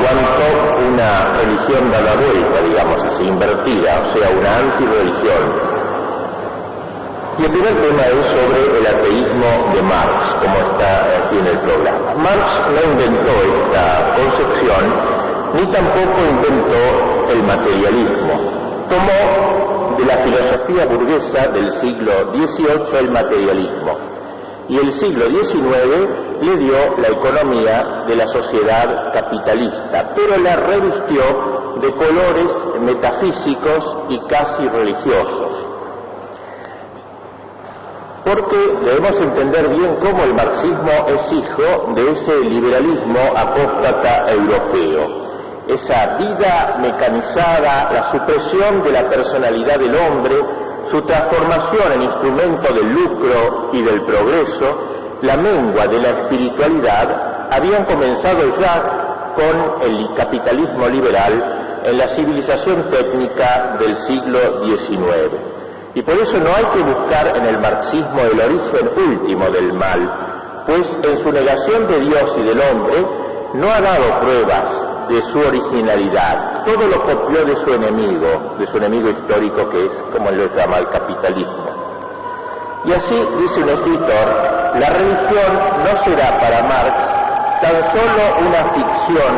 cuanto una religión da la vuelta, digamos así, invertida, o sea, una antirreligión. Y el primer tema es sobre el ateísmo de Marx, como está aquí en el programa. Marx no inventó esta concepción, ni tampoco inventó el materialismo. Tomó de la filosofía burguesa del siglo XVIII el materialismo, y el siglo XIX le dio la economía de la sociedad capitalista, pero la revistió de colores metafísicos y casi religiosos. Porque debemos entender bien cómo el marxismo es hijo de ese liberalismo apóstata europeo. Esa vida mecanizada, la supresión de la personalidad del hombre, su transformación en instrumento del lucro y del progreso, la mengua de la espiritualidad, habían comenzado ya con el capitalismo liberal en la civilización técnica del siglo XIX. Y por eso no hay que buscar en el marxismo el origen último del mal, pues en su negación de Dios y del hombre no ha dado pruebas de su originalidad. Todo lo copió de su enemigo histórico, que es, como él lo llama, el capitalismo. Y así, dice un escritor, la religión no será para Marx tan solo una ficción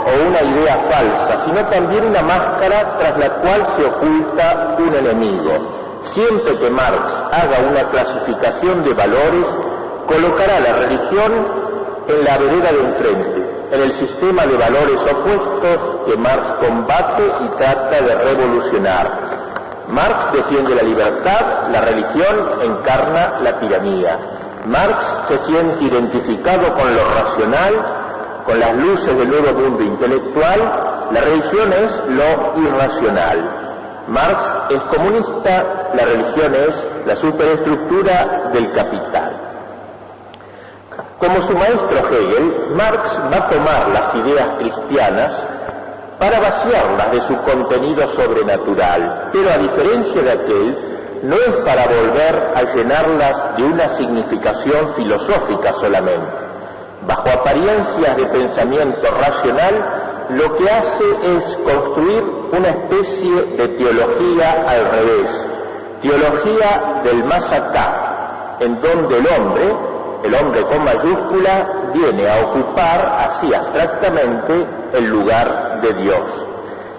o una idea falsa, sino también una máscara tras la cual se oculta un enemigo. Siempre que Marx haga una clasificación de valores, colocará la religión en la vereda de enfrente, en el sistema de valores opuestos que Marx combate y trata de revolucionar. Marx defiende la libertad, la religión encarna la tiranía. Marx se siente identificado con lo racional, con las luces del nuevo mundo intelectual, la religión es lo irracional. Marx es comunista, la religión es la superestructura del capital. Como su maestro Hegel, Marx va a tomar las ideas cristianas para vaciarlas de su contenido sobrenatural, pero a diferencia de aquel, no es para volver a llenarlas de una significación filosófica solamente. Bajo apariencias de pensamiento racional, lo que hace es construir una especie de teología al revés, teología del más acá, en donde el hombre con mayúscula, viene a ocupar así abstractamente el lugar de Dios.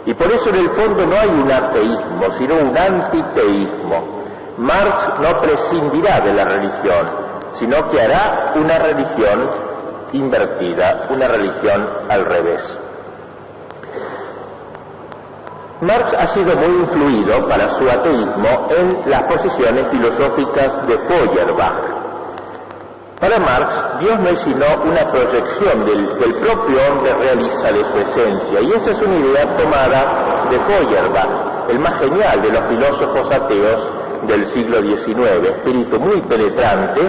Y por eso en el fondo no hay un ateísmo, sino un antiteísmo. Marx no prescindirá de la religión, sino que hará una religión invertida, una religión al revés. Marx ha sido muy influido para su ateísmo en las posiciones filosóficas de Feuerbach. Para Marx, Dios no es sino una proyección del propio hombre realiza de su esencia, y esa es una idea tomada de Feuerbach, el más genial de los filósofos ateos del siglo XIX, espíritu muy penetrante,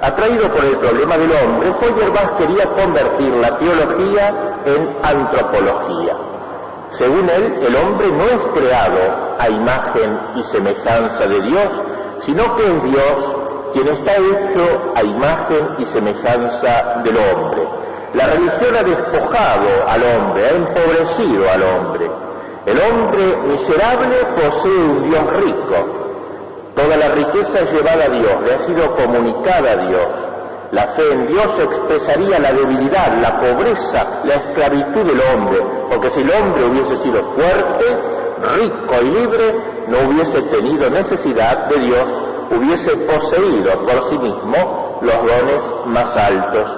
atraído por el problema del hombre. Feuerbach quería convertir la teología en antropología. Según él, el hombre no es creado a imagen y semejanza de Dios, sino que es Dios quien está hecho a imagen y semejanza del hombre. La religión ha despojado al hombre, ha empobrecido al hombre. El hombre miserable posee un Dios rico. Toda la riqueza es llevada a Dios, le ha sido comunicada a Dios. La fe en Dios expresaría la debilidad, la pobreza, la esclavitud del hombre, porque si el hombre hubiese sido fuerte, rico y libre, no hubiese tenido necesidad de Dios, hubiese poseído por sí mismo los dones más altos.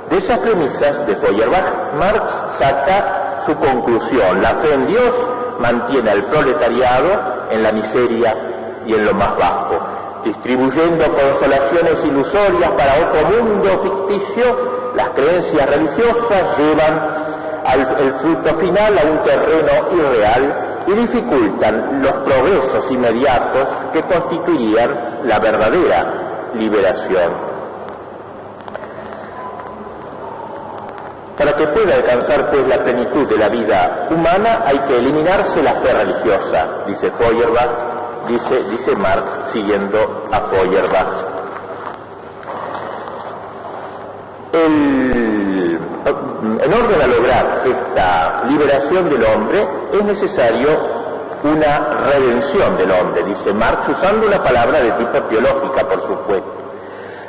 De esas premisas de Feuerbach, Marx saca su conclusión: la fe en Dios mantiene al proletariado en la miseria y en lo más bajo, distribuyendo consolaciones ilusorias para otro mundo ficticio. Las creencias religiosas llevan el fruto final a un terreno irreal y dificultan los progresos inmediatos que constituirían la verdadera liberación. Para que pueda alcanzar pues la plenitud de la vida humana hay que eliminarse la fe religiosa, dice Feuerbach, dice Marx siguiendo a Feuerbach. En orden a lograr esta liberación del hombre, es necesario una redención del hombre, dice Marx, usando una palabra de tipo teológica, por supuesto.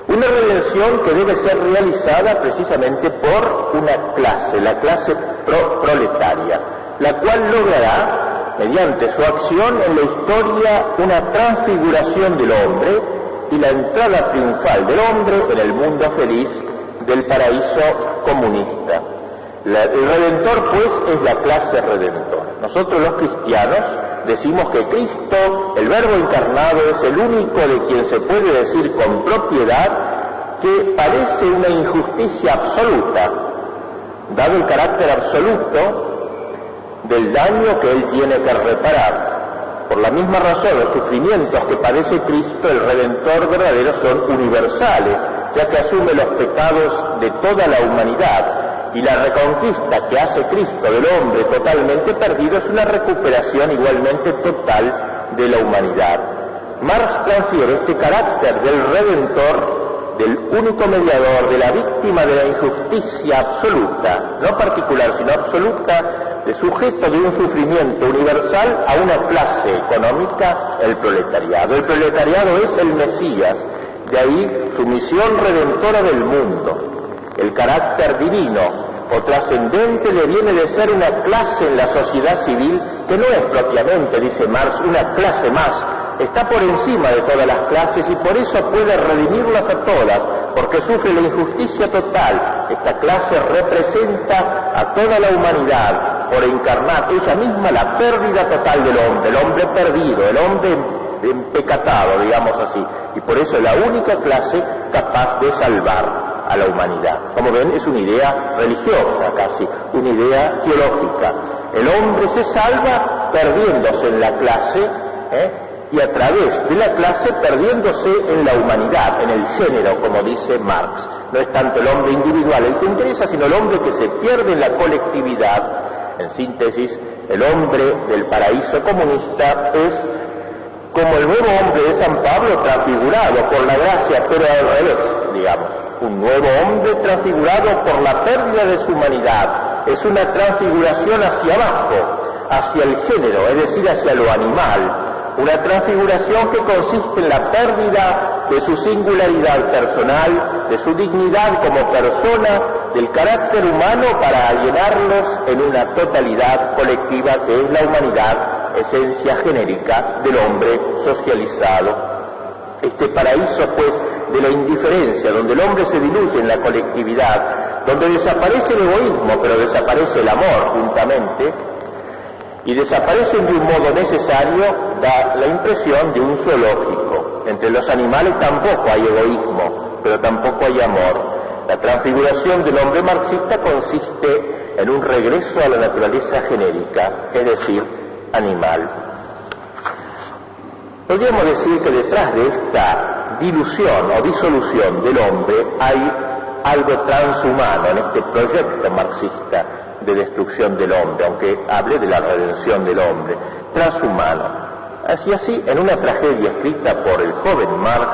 Una redención que debe ser realizada precisamente por una clase, la clase proletaria, la cual logrará, mediante su acción en la historia, una transfiguración del hombre y la entrada triunfal del hombre en el mundo feliz del paraíso comunista. El Redentor, pues, es la clase redentora. Nosotros los cristianos decimos que Cristo, el Verbo encarnado, es el único de quien se puede decir con propiedad que padece una injusticia absoluta, dado el carácter absoluto del daño que él tiene que reparar. Por la misma razón, los sufrimientos que padece Cristo, el Redentor verdadero, son universales, ya que asume los pecados de toda la humanidad, y la reconquista que hace Cristo del hombre totalmente perdido es una recuperación igualmente total de la humanidad. Marx transfiere este carácter del Redentor, del único mediador, de la víctima de la injusticia absoluta, no particular sino absoluta, de sujeto de un sufrimiento universal, a una clase económica, el proletariado. El proletariado es el Mesías, de ahí su misión redentora del mundo. El carácter divino o trascendente le viene de ser una clase en la sociedad civil que no es propiamente, dice Marx, una clase más, está por encima de todas las clases y por eso puede redimirlas a todas, porque sufre la injusticia total. Esta clase representa a toda la humanidad por encarnar ella misma la pérdida total del hombre, el hombre perdido, el hombre empecatado, digamos así, y por eso es la única clase capaz de salvar a la humanidad. Como ven, es una idea religiosa casi, una idea teológica. El hombre se salva perdiéndose en la clase, y a través de la clase perdiéndose en la humanidad, en el género, como dice Marx. No es tanto el hombre individual el que interesa, sino el hombre que se pierde en la colectividad. En síntesis, el hombre del paraíso comunista es como el nuevo hombre de San Pablo transfigurado por la gracia, pero al revés, digamos. Un nuevo hombre transfigurado por la pérdida de su humanidad. Es una transfiguración hacia abajo, hacia el género, es decir, hacia lo animal. Una transfiguración que consiste en la pérdida de su singularidad personal, de su dignidad como persona, del carácter humano para llenarlos en una totalidad colectiva que es la humanidad, esencia genérica del hombre socializado. Este paraíso, pues, de la indiferencia, donde el hombre se diluye en la colectividad, donde desaparece el egoísmo, pero desaparece el amor juntamente, y desaparecen de un modo necesario, da la impresión de un zoológico. Entre los animales tampoco hay egoísmo, pero tampoco hay amor. La transfiguración del hombre marxista consiste en un regreso a la naturaleza genérica, es decir, animal. Podríamos decir que detrás de esta dilución o disolución del hombre hay algo transhumano en este proyecto marxista de destrucción del hombre, aunque hable de la redención del hombre, transhumano. Así, en una tragedia escrita por el joven Marx,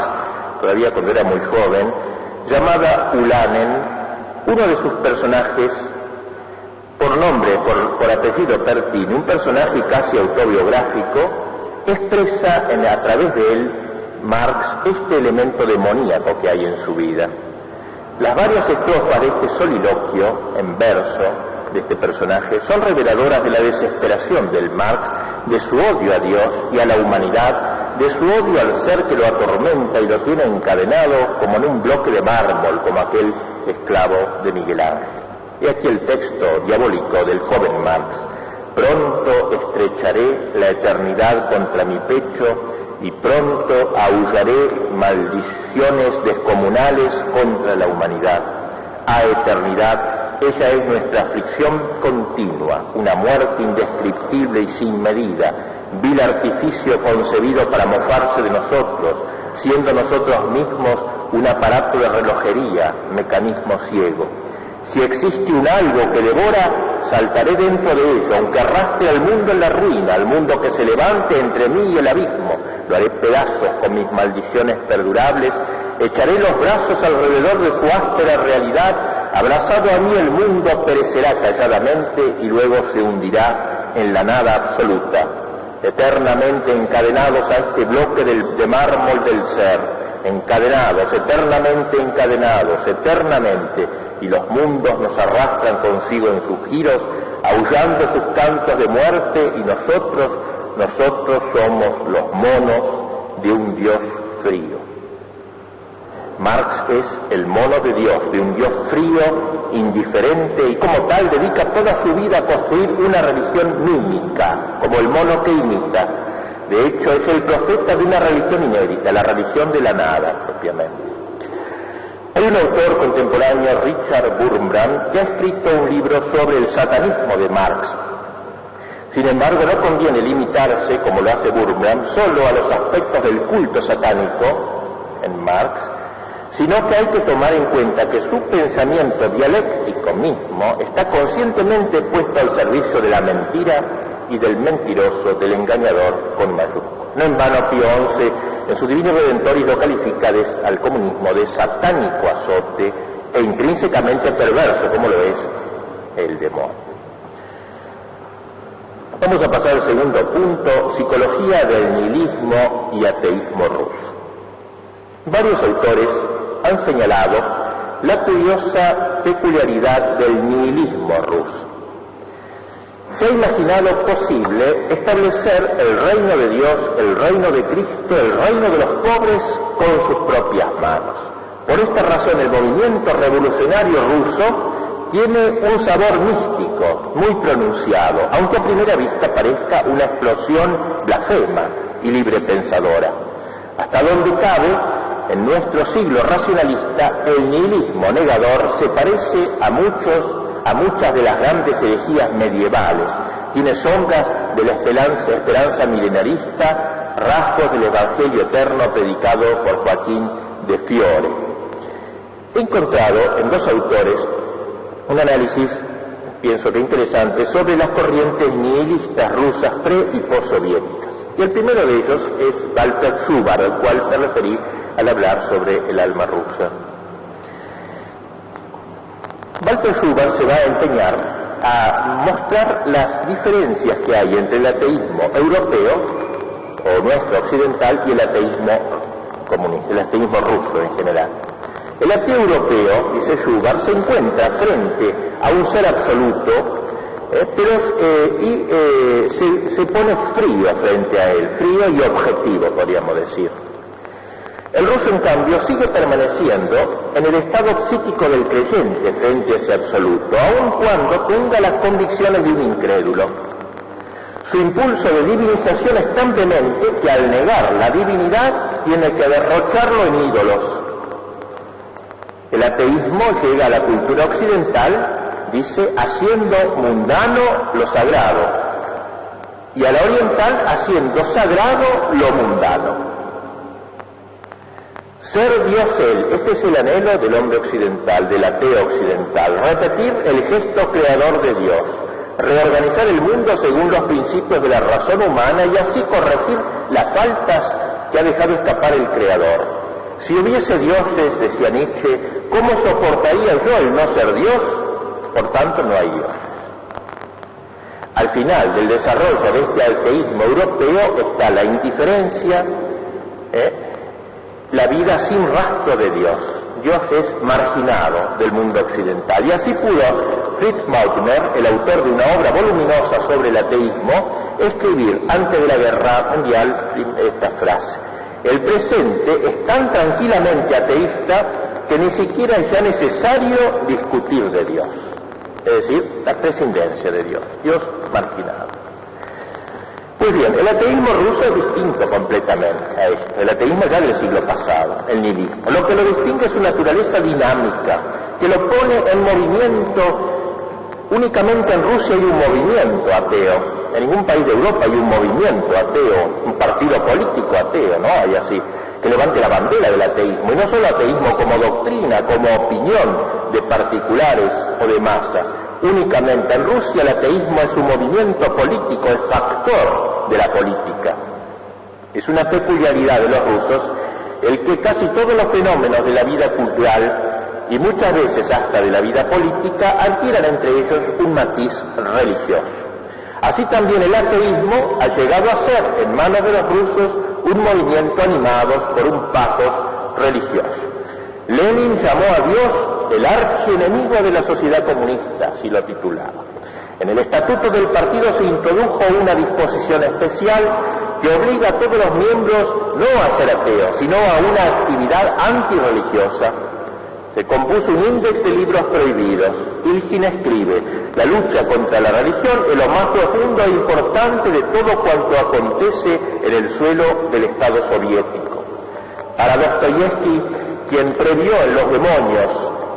todavía cuando era muy joven, llamada Ulanen, uno de sus personajes, por nombre, por apellido Pertini, un personaje casi autobiográfico, expresa a través de él Marx este elemento demoníaco que hay en su vida. Las varias estrofas de este soliloquio en verso de este personaje son reveladoras de la desesperación del Marx, de su odio a Dios y a la humanidad, de su odio al ser que lo atormenta y lo tiene encadenado como en un bloque de mármol, como aquel esclavo de Miguel Ángel. Y aquí el texto diabólico del joven Marx: pronto estrecharé la eternidad contra mi pecho y pronto aullaré maldiciones descomunales contra la humanidad. A eternidad, ella es nuestra aflicción continua, una muerte indescriptible y sin medida, vil artificio concebido para mofarse de nosotros, siendo nosotros mismos un aparato de relojería, mecanismo ciego. Si existe un algo que devora, saltaré dentro de ello, aunque arrastre al mundo en la ruina, al mundo que se levante entre mí y el abismo. Lo haré pedazos con mis maldiciones perdurables, echaré los brazos alrededor de su áspera realidad Abrazado a mí el mundo perecerá calladamente y luego se hundirá en la nada absoluta, eternamente encadenados a este bloque de mármol del ser, encadenados, eternamente, y los mundos nos arrastran consigo en sus giros, aullando sus cantos de muerte, y nosotros somos los monos de un Dios frío. Marx es el mono de Dios, de un Dios frío, indiferente, y como tal dedica toda su vida a construir una religión mímica, como el mono que imita. De hecho, es el profeta de una religión inédita, la religión de la nada, propiamente. Hay un autor contemporáneo, Richard Wurmbrand, que ha escrito un libro sobre el satanismo de Marx. Sin embargo, no conviene limitarse, como lo hace Wurmbrand, solo a los aspectos del culto satánico en Marx, sino que hay que tomar en cuenta que su pensamiento dialéctico mismo está conscientemente puesto al servicio de la mentira y del mentiroso, del engañador con mayúsculas. No en vano Pío XI, en su Divino Redentoris, lo califica al comunismo de satánico azote e intrínsecamente perverso, como lo es el demonio. Vamos a pasar al segundo punto, psicología del nihilismo y ateísmo ruso. Varios autores han señalado la curiosa peculiaridad del nihilismo ruso. Se ha imaginado posible establecer el reino de Dios, el reino de Cristo, el reino de los pobres con sus propias manos. Por esta razón el movimiento revolucionario ruso tiene un sabor místico muy pronunciado, aunque a primera vista parezca una explosión blasfema y librepensadora. Hasta donde cabe, en nuestro siglo racionalista, el nihilismo negador se parece a muchas de las grandes herejías medievales. Tiene sombras de la esperanza milenarista, rasgos del Evangelio eterno predicado por Joaquín de Fiore. He encontrado en dos autores un análisis, pienso que interesante, sobre las corrientes nihilistas rusas pre- y postsoviéticas. Y el primero de ellos es Walter Schubert, al cual me referí al hablar sobre el alma rusa. Walter Schubert se va a empeñar a mostrar las diferencias que hay entre el ateísmo europeo, o nuestro occidental, y el ateísmo comunista, el ateísmo ruso en general. El ateo europeo, dice Schubert, se encuentra frente a un ser absoluto, se pone frío frente a él, frío y objetivo, podríamos decir. El ruso, en cambio, sigue permaneciendo en el estado psíquico del creyente frente a ese absoluto, aun cuando tenga las convicciones de un incrédulo. Su impulso de divinización es tan vehemente que al negar la divinidad tiene que derrocharlo en ídolos. El ateísmo llega a la cultura occidental, dice, haciendo mundano lo sagrado, y a la oriental haciendo sagrado lo mundano. Ser Dios él, este es el anhelo del hombre occidental, del ateo occidental, repetir el gesto creador de Dios, reorganizar el mundo según los principios de la razón humana y así corregir las faltas que ha dejado escapar el creador. Si hubiese dioses, decía Nietzsche, ¿cómo soportaría yo el no ser Dios? Por tanto, no hay Dios. Al final del desarrollo de este ateísmo europeo está la indiferencia, la vida sin rastro de Dios. Dios es marginado del mundo occidental. Y así pudo Fritz Mauthner, el autor de una obra voluminosa sobre el ateísmo, escribir antes de la Guerra Mundial esta frase: el presente es tan tranquilamente ateísta que ni siquiera es ya necesario discutir de Dios. Es decir, la prescindencia de Dios, Dios marginado. Pues bien, el ateísmo ruso es distinto completamente a esto. El ateísmo ya del siglo pasado, el nihilismo. Lo que lo distingue es su naturaleza dinámica, que lo pone en movimiento. Únicamente en Rusia hay un movimiento ateo. En ningún país de Europa hay un movimiento ateo, un partido político ateo, ¿no? Hay así, que levante la bandera del ateísmo. Y no solo ateísmo como doctrina, como opinión de particulares o de masas. Únicamente en Rusia el ateísmo es un movimiento político, es factor de la política. Es una peculiaridad de los rusos el que casi todos los fenómenos de la vida cultural y muchas veces hasta de la vida política, adquieran entre ellos un matiz religioso. Así también el ateísmo ha llegado a ser, en manos de los rusos, un movimiento animado por un pathos religioso. Lenin llamó a Dios el archienemigo de la sociedad comunista, así lo titulaba. En el estatuto del partido se introdujo una disposición especial que obliga a todos los miembros no a ser ateos, sino a una actividad antirreligiosa. Se compuso un índice de libros prohibidos. Ilkin escribe: la lucha contra la religión es lo más profundo e importante de todo cuanto acontece en el suelo del Estado soviético. Para Dostoyevsky, quien previó en Los demonios,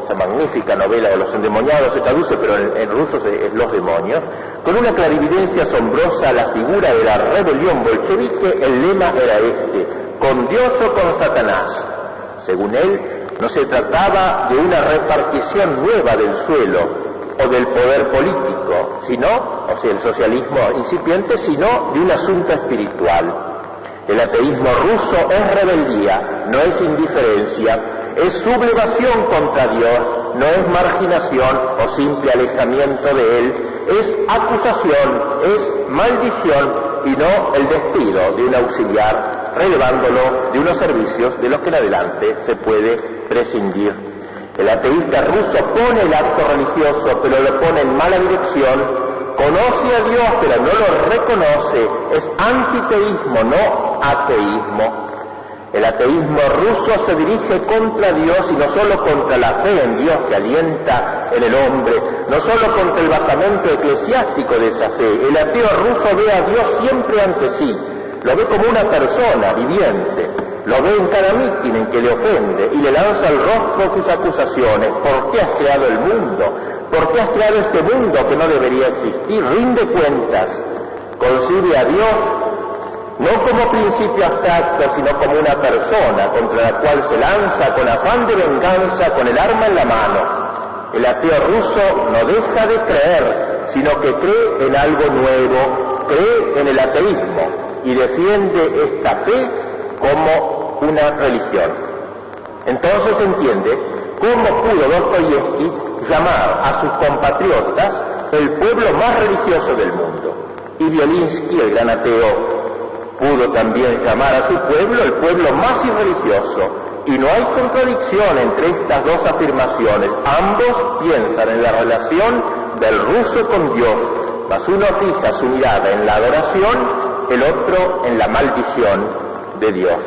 esa magnífica novela de los endemoniados, se traduce, pero en ruso es Los demonios, con una clarividencia asombrosa la figura de la rebelión bolchevique, el lema era este: con Dios o con Satanás. Según él, no se trataba de una repartición nueva del suelo o del poder político, sino, o sea, el socialismo incipiente, sino de un asunto espiritual. El ateísmo ruso es rebeldía, no es indiferencia, es sublevación contra Dios, no es marginación o simple alejamiento de Él, es acusación, es maldición y no el despido de un auxiliar, relevándolo de unos servicios de los que en adelante se puede prescindir. El ateísta ruso pone el acto religioso, pero lo pone en mala dirección, conoce a Dios, pero no lo reconoce, es antiteísmo, no ateísmo. El ateísmo ruso se dirige contra Dios y no solo contra la fe en Dios que alienta en el hombre, no solo contra el basamento eclesiástico de esa fe. El ateo ruso ve a Dios siempre ante sí, lo ve como una persona viviente, lo ve en cada mitin en que le ofende y le lanza al rostro sus acusaciones. ¿Por qué has creado el mundo? ¿Por qué has creado este mundo que no debería existir? Rinde cuentas, concibe a Dios no como principio abstracto, sino como una persona contra la cual se lanza con afán de venganza, con el arma en la mano. El ateo ruso no deja de creer, sino que cree en algo nuevo, cree en el ateísmo y defiende esta fe como una religión. Entonces entiende cómo pudo Dostoyevsky llamar a sus compatriotas el pueblo más religioso del mundo. Y Violinski, el gran ateo, pudo también llamar a su pueblo el pueblo más irreligioso, y no hay contradicción entre estas dos afirmaciones. Ambos piensan en la relación del ruso con Dios, mas uno fija su mirada en la adoración, el otro en la maldición de Dios.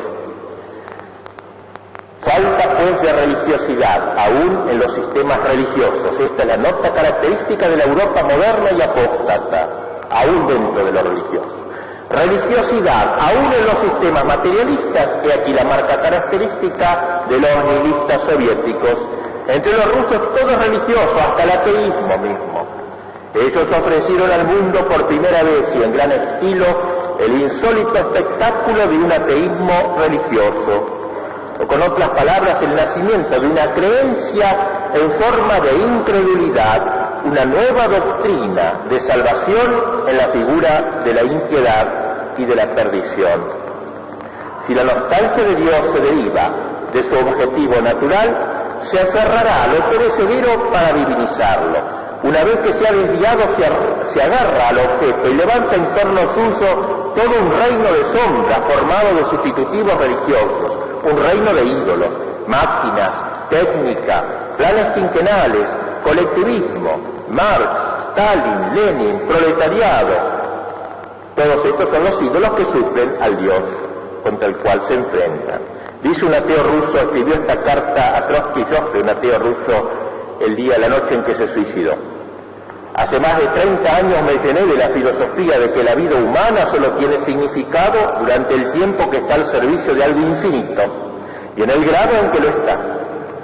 Falta pues de religiosidad aún en los sistemas religiosos. Esta es la nota característica de la Europa moderna y apóstata, aún dentro de lo religioso. Religiosidad, aún en los sistemas materialistas, y aquí la marca característica de los nihilistas soviéticos. Entre los rusos todo es religioso, hasta el ateísmo mismo. Ellos ofrecieron al mundo por primera vez y en gran estilo el insólito espectáculo de un ateísmo religioso, o con otras palabras, el nacimiento de una creencia en forma de incredulidad, una nueva doctrina de salvación en la figura de la impiedad y de la perdición. Si la nostalgia de Dios se deriva de su objetivo natural, se aferrará a lo perecedero para divinizarlo. Una vez que se ha desviado, se agarra al objeto y levanta en torno suyo todo un reino de sombras formado de sustitutivos religiosos, un reino de ídolos, máquinas, técnica, planes quinquenales, colectivismo, Marx, Stalin, Lenin, proletariado. Todos estos son los ídolos que suplen al Dios contra el cual se enfrentan. Dice un ateo ruso, escribió esta carta a Trotsky, un ateo ruso, la noche en que se suicidó. Hace más de 30 años me llené de la filosofía de que la vida humana solo tiene significado durante el tiempo que está al servicio de algo infinito, y en el grado en que lo está.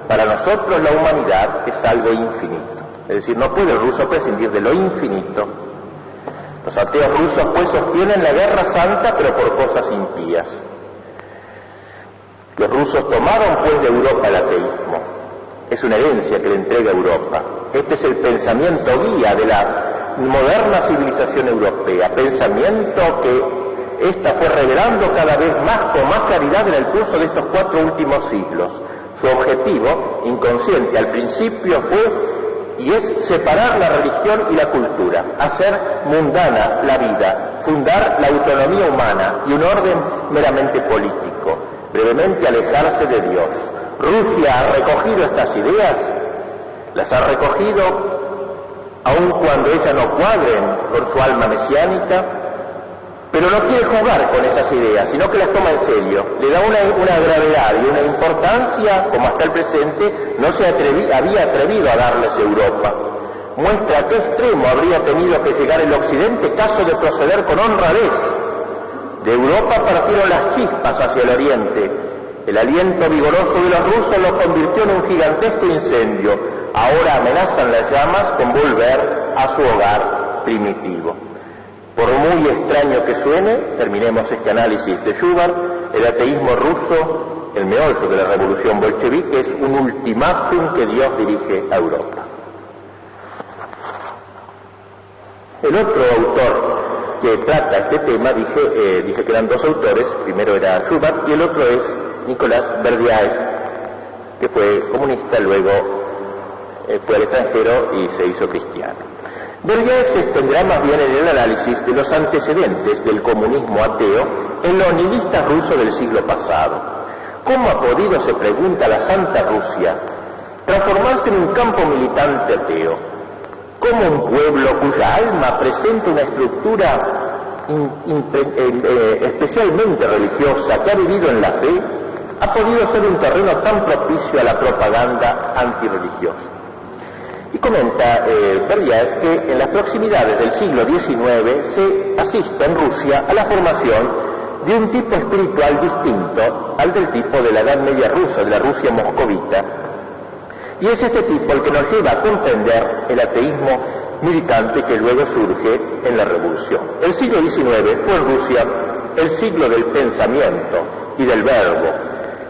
Para nosotros la humanidad es algo infinito. Es decir, no puede el ruso prescindir de lo infinito. Los ateos rusos pues sostienen la guerra santa, pero por cosas impías. Los rusos tomaron pues de Europa el ateísmo. Es una herencia que le entrega Europa. Este es el pensamiento guía de la moderna civilización europea, pensamiento que ésta fue revelando cada vez más con más claridad en el curso de estos 4 últimos siglos. Su objetivo, inconsciente al principio, fue y es separar la religión y la cultura, hacer mundana la vida, fundar la autonomía humana y un orden meramente político, brevemente alejarse de Dios. Rusia ha recogido estas ideas, las ha recogido aun cuando ellas no cuadren con su alma mesiánica, pero no quiere jugar con esas ideas, sino que las toma en serio, le da una gravedad y una importancia como hasta el presente no se había atrevido a darles Europa. Muestra a qué extremo habría tenido que llegar el Occidente caso de proceder con honradez. De Europa partieron las chispas hacia el Oriente. El aliento vigoroso de los rusos lo convirtió en un gigantesco incendio. Ahora amenazan las llamas con volver a su hogar primitivo. Por muy extraño que suene, terminemos este análisis de Schubert, el ateísmo ruso, el meollo de la revolución bolchevique, es un ultimátum que Dios dirige a Europa. El otro autor que trata este tema, dije que eran dos autores, primero era Schubert y el otro es Nicolás Berdyaev, que fue comunista, luego fue al extranjero y se hizo cristiano. Berdyaev se extenderá más bien en el análisis de los antecedentes del comunismo ateo en los nihilistas rusos del siglo pasado. ¿Cómo ha podido, se pregunta, la Santa Rusia transformarse en un campo militante ateo? ¿Cómo un pueblo cuya alma presenta una estructura especialmente religiosa, que ha vivido en la fe, ha podido ser un terreno tan propicio a la propaganda antirreligiosa? Y comenta Berdyaev que en las proximidades del siglo XIX se asiste en Rusia a la formación de un tipo espiritual distinto al del tipo de la Edad Media rusa, de la Rusia moscovita. Y es este tipo el que nos lleva a comprender el ateísmo militante que luego surge en la Revolución. El siglo XIX fue en Rusia el siglo del pensamiento y del verbo.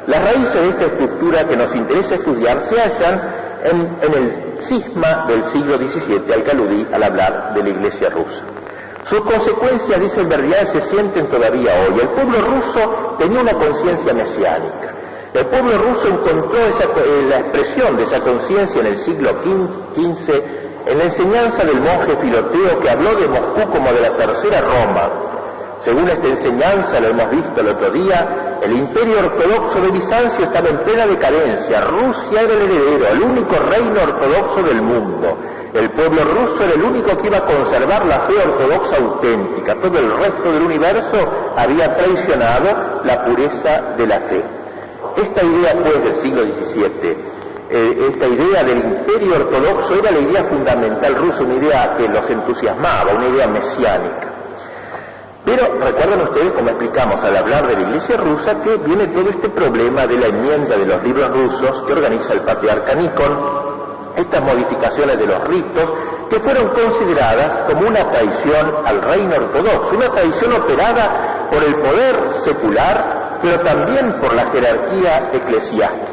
Las raíces de esta estructura que nos interesa estudiar se hallan en el cisma del siglo XVII al que aludí al hablar de la Iglesia rusa. Sus consecuencias, dice Berdyaev, se sienten todavía hoy. El pueblo ruso tenía una conciencia mesiánica. El pueblo ruso encontró la expresión de esa conciencia en el siglo XV en la enseñanza del monje Filoteo, que habló de Moscú como de la tercera Roma. Según esta enseñanza, lo hemos visto el otro día, el imperio ortodoxo de Bizancio estaba en plena decadencia. Rusia era el heredero, el único reino ortodoxo del mundo. El pueblo ruso era el único que iba a conservar la fe ortodoxa auténtica. Todo el resto del universo había traicionado la pureza de la fe. Esta idea, pues, del siglo XVII, esta idea del imperio ortodoxo era la idea fundamental rusa, una idea que los entusiasmaba, una idea mesiánica. Pero recuerden ustedes, como explicamos al hablar de la Iglesia rusa, que viene todo este problema de la enmienda de los libros rusos que organiza el patriarca Nikon, estas modificaciones de los ritos que fueron consideradas como una traición al reino ortodoxo, una traición operada por el poder secular, pero también por la jerarquía eclesiástica.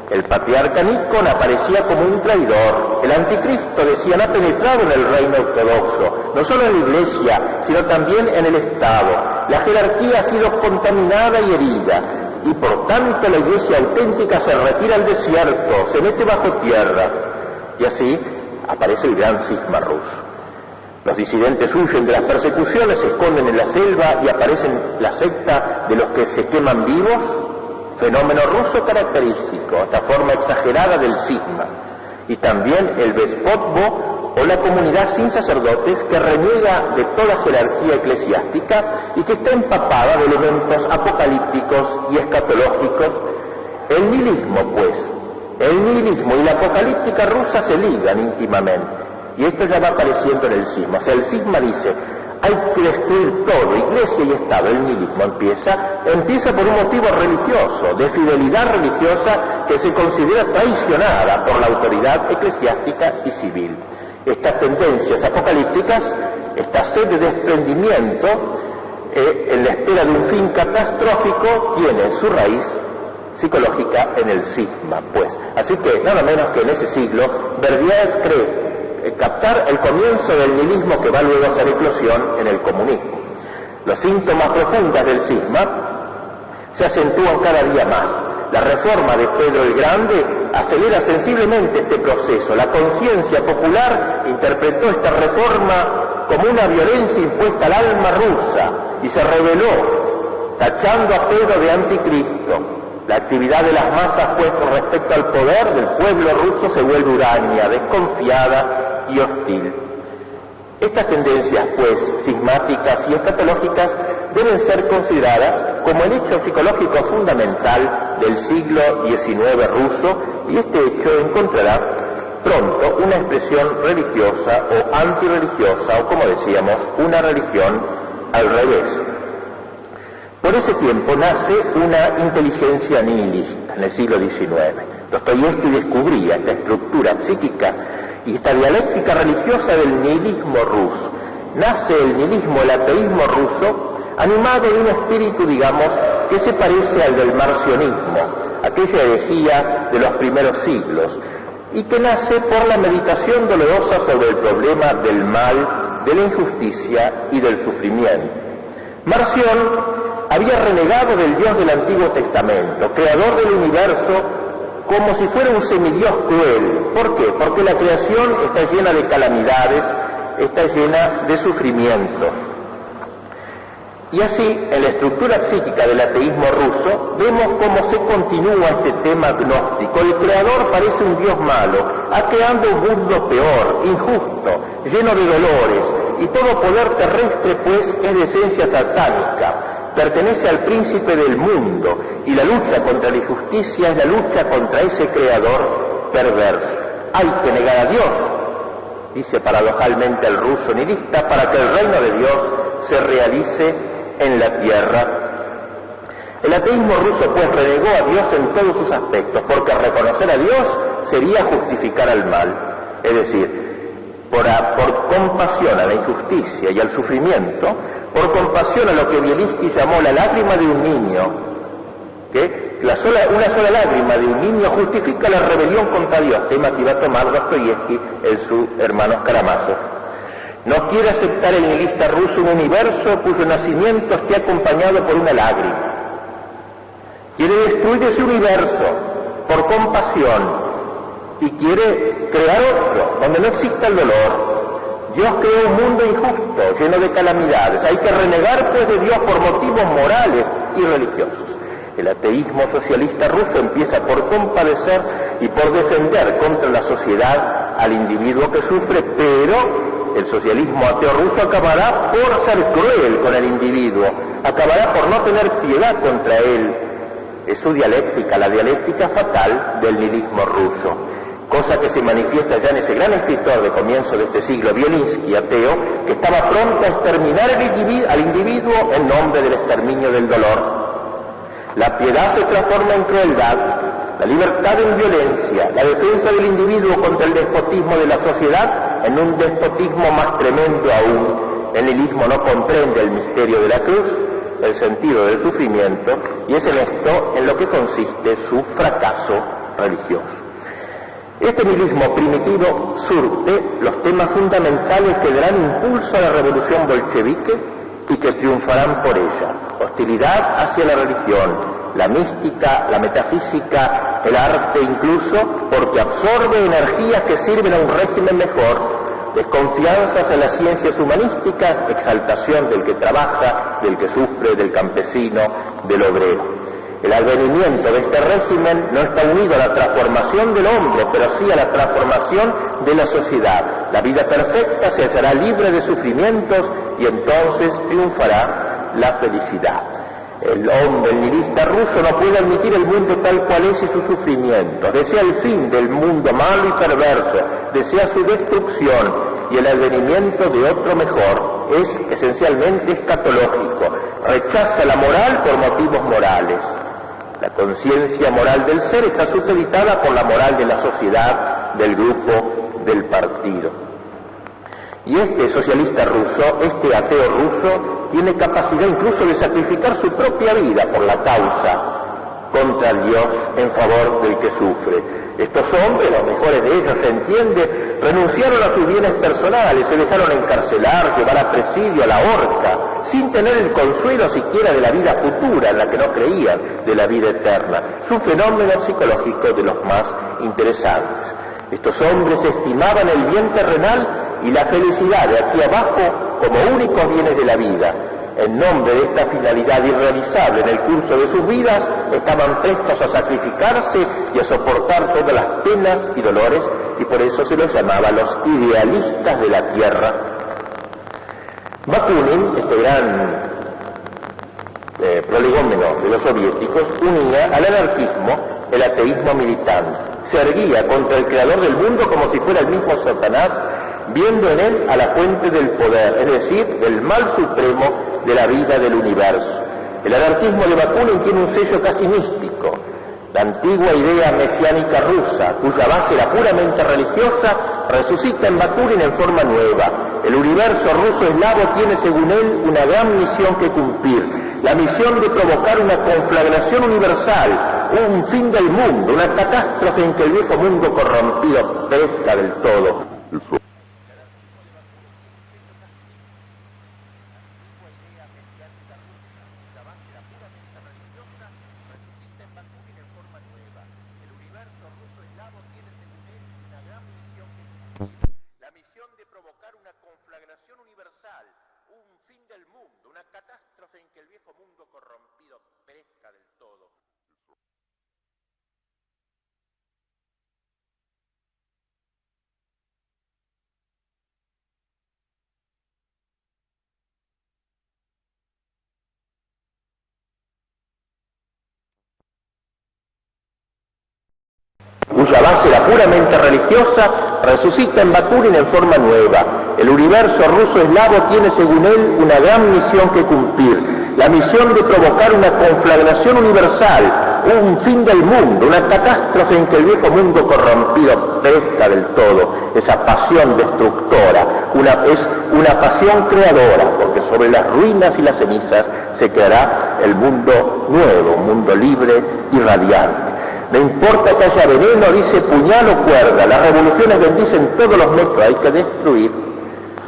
El patriarca Nikon aparecía como un traidor. El anticristo, decían, ha penetrado en el reino ortodoxo, no solo en la Iglesia, sino también en el Estado. La jerarquía ha sido contaminada y herida, y por tanto la Iglesia auténtica se retira al desierto, se mete bajo tierra. Y así aparece el gran cisma ruso. Los disidentes huyen de las persecuciones, se esconden en la selva y aparecen la secta de los que se queman vivos, fenómeno ruso característico, esta forma exagerada del cisma. Y también el Vespotvo, o la comunidad sin sacerdotes que reniega de toda jerarquía eclesiástica y que está empapada de elementos apocalípticos y escatológicos. El nihilismo, pues, el nihilismo y la apocalíptica rusa se ligan íntimamente. Y esto ya va apareciendo en el cisma. O sea, el cisma dice, hay que destruir todo, Iglesia y Estado. El nihilismo empieza por un motivo religioso, de fidelidad religiosa que se considera traicionada por la autoridad eclesiástica y civil. Estas tendencias apocalípticas, esta sed de desprendimiento, en la espera de un fin catastrófico, tiene su raíz psicológica en el cisma, pues. Así que, nada menos que en ese siglo, Berdyaev cree captar el comienzo del nihilismo que va luego a ser eclosión en el comunismo. Los síntomas profundos del cisma se acentúan cada día más. La reforma de Pedro el Grande acelera sensiblemente este proceso. La conciencia popular interpretó esta reforma como una violencia impuesta al alma rusa y se rebeló, tachando a Pedro de anticristo. La actividad de las masas, pues, con respecto al poder del pueblo ruso se vuelve huraña, desconfiada y hostil. Estas tendencias, pues, cismáticas y escatológicas deben ser consideradas como el hecho psicológico fundamental del siglo XIX ruso, y este hecho encontrará pronto una expresión religiosa o antirreligiosa, o como decíamos, una religión al revés. Por ese tiempo nace una inteligencia nihilista en el siglo XIX. Dostoyevski descubría esta estructura psíquica y esta dialéctica religiosa del nihilismo ruso. Nace el nihilismo, el ateísmo ruso, animado de un espíritu, digamos, que se parece al del marcionismo, aquella herejía de los primeros siglos, y que nace por la meditación dolorosa sobre el problema del mal, de la injusticia y del sufrimiento. Marción había renegado del Dios del Antiguo Testamento, creador del universo, como si fuera un semidios cruel. ¿Por qué? Porque la creación está llena de calamidades, está llena de sufrimiento. Y así, en la estructura psíquica del ateísmo ruso, vemos cómo se continúa este tema gnóstico. El creador parece un Dios malo, creando un mundo peor, injusto, lleno de dolores, y todo poder terrestre, pues, es de esencia satánica. Pertenece al príncipe del mundo, y la lucha contra la injusticia es la lucha contra ese creador perverso. Hay que negar a Dios, dice paradojalmente el ruso nihilista, para que el reino de Dios se realice en la tierra. El ateísmo ruso, pues, renegó a Dios en todos sus aspectos, porque reconocer a Dios sería justificar al mal, es decir, por compasión a la injusticia y al sufrimiento, por compasión a lo que Bielinski llamó la lágrima de un niño, que una sola lágrima de un niño justifica la rebelión contra Dios, tema que iba a tomar Dostoyevski en su Hermanos Karamazov. No quiere aceptar el nihilista ruso un universo cuyo nacimiento esté acompañado por una lágrima. Quiere destruir ese universo por compasión y quiere crear otro donde no exista el dolor. Dios creó un mundo injusto, lleno de calamidades. Hay que renegar, pues, de Dios por motivos morales y religiosos. El ateísmo socialista ruso empieza por compadecer y por defender contra la sociedad al individuo que sufre, pero el socialismo ateo ruso acabará por ser cruel con el individuo, acabará por no tener piedad contra él. Es su dialéctica, la dialéctica fatal del nihilismo ruso, cosa que se manifiesta ya en ese gran escritor de comienzo de este siglo, Bielinski, ateo, que estaba pronto a exterminar al individuo en nombre del exterminio del dolor. La piedad se transforma en crueldad, la libertad en violencia, la defensa del individuo contra el despotismo de la sociedad en un despotismo más tremendo aún. El nihilismo no comprende el misterio de la cruz, el sentido del sufrimiento, y es en esto en lo que consiste su fracaso religioso. Este nihilismo primitivo surte los temas fundamentales que darán impulso a la revolución bolchevique y que triunfarán por ella: hostilidad hacia la religión, la mística, la metafísica, el arte incluso, porque absorbe energías que sirven a un régimen mejor, desconfianzas en las ciencias humanísticas, exaltación del que trabaja, del que sufre, del campesino, del obrero. El advenimiento de este régimen no está unido a la transformación del hombre, pero sí a la transformación de la sociedad. La vida perfecta se hallará libre de sufrimientos y entonces triunfará la felicidad. El hombre, el nihilista ruso, no puede admitir el mundo tal cual es y sus sufrimientos. Desea el fin del mundo malo y perverso, desea su destrucción, y el advenimiento de otro mejor es esencialmente escatológico. Rechaza la moral por motivos morales. La conciencia moral del ser está supeditada por la moral de la sociedad, del grupo, del partido. Y este socialista ruso, este ateo ruso, tiene capacidad incluso de sacrificar su propia vida por la causa, contra Dios en favor del que sufre. Estos hombres, los mejores de ellos, se entiende, renunciaron a sus bienes personales, se dejaron encarcelar, llevar a presidio, a la horca, sin tener el consuelo siquiera de la vida futura, en la que no creían, de la vida eterna. Es un fenómeno psicológico de los más interesantes. Estos hombres estimaban el bien terrenal y la felicidad de aquí abajo como únicos bienes de la vida. En nombre de esta finalidad irrealizable en el curso de sus vidas, estaban prestos a sacrificarse y a soportar todas las penas y dolores, y por eso se los llamaba los idealistas de la tierra. Bakunin, este gran prolegómeno de los soviéticos, unía al anarquismo el ateísmo militante. Se erguía contra el creador del mundo como si fuera el mismo Satanás, viendo en él a la fuente del poder, es decir, del mal supremo de la vida del universo. El anarquismo de Bakunin tiene un sello casi místico. La antigua idea mesiánica rusa, cuya base era puramente religiosa, resucita en Bakunin en forma nueva. El universo ruso eslavo tiene, según él, una gran misión que cumplir, la misión de provocar una conflagración universal, un fin del mundo, una catástrofe en que el viejo mundo corrompido perezca del todo. La misión de provocar una conflagración universal, un fin del mundo, una catástrofe en que el viejo mundo corrompido perezca del todo. Cuya base era puramente religiosa, resucita en Bakunin en forma nueva. El universo ruso eslavo tiene, según él, una gran misión que cumplir, la misión de provocar una conflagración universal, un fin del mundo, una catástrofe en que el viejo mundo corrompido perezca del todo. Esa pasión destructora es una pasión creadora, porque sobre las ruinas y las cenizas se creará el mundo nuevo, un mundo libre y radiante. No importa que haya veneno, dice puñal o cuerda, las revoluciones bendicen todos los métodos, hay que destruir.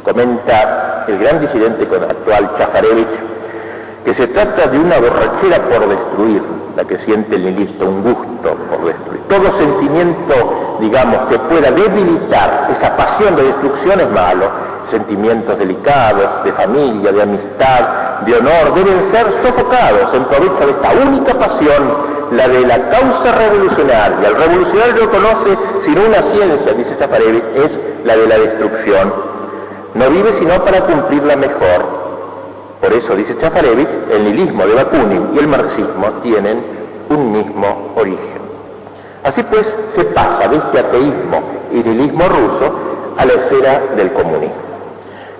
Comenta el gran disidente actual Chafarevich, que se trata de una borrachera por destruir, la que siente el nihilista, un gusto por destruir. Todo sentimiento, digamos, que pueda debilitar esa pasión de destrucción es malo. Sentimientos delicados, de familia, de amistad, de honor, deben ser sofocados en provecho de esta única pasión, la de la causa revolucionaria. El revolucionario no conoce sino una ciencia, dice Chafarevich, es la de la destrucción. No vive sino para cumplirla mejor. Por eso, dice Chafarevich, el nihilismo de Bakunin y el marxismo tienen un mismo origen. Así pues, se pasa de este ateísmo y nihilismo ruso a la esfera del comunismo.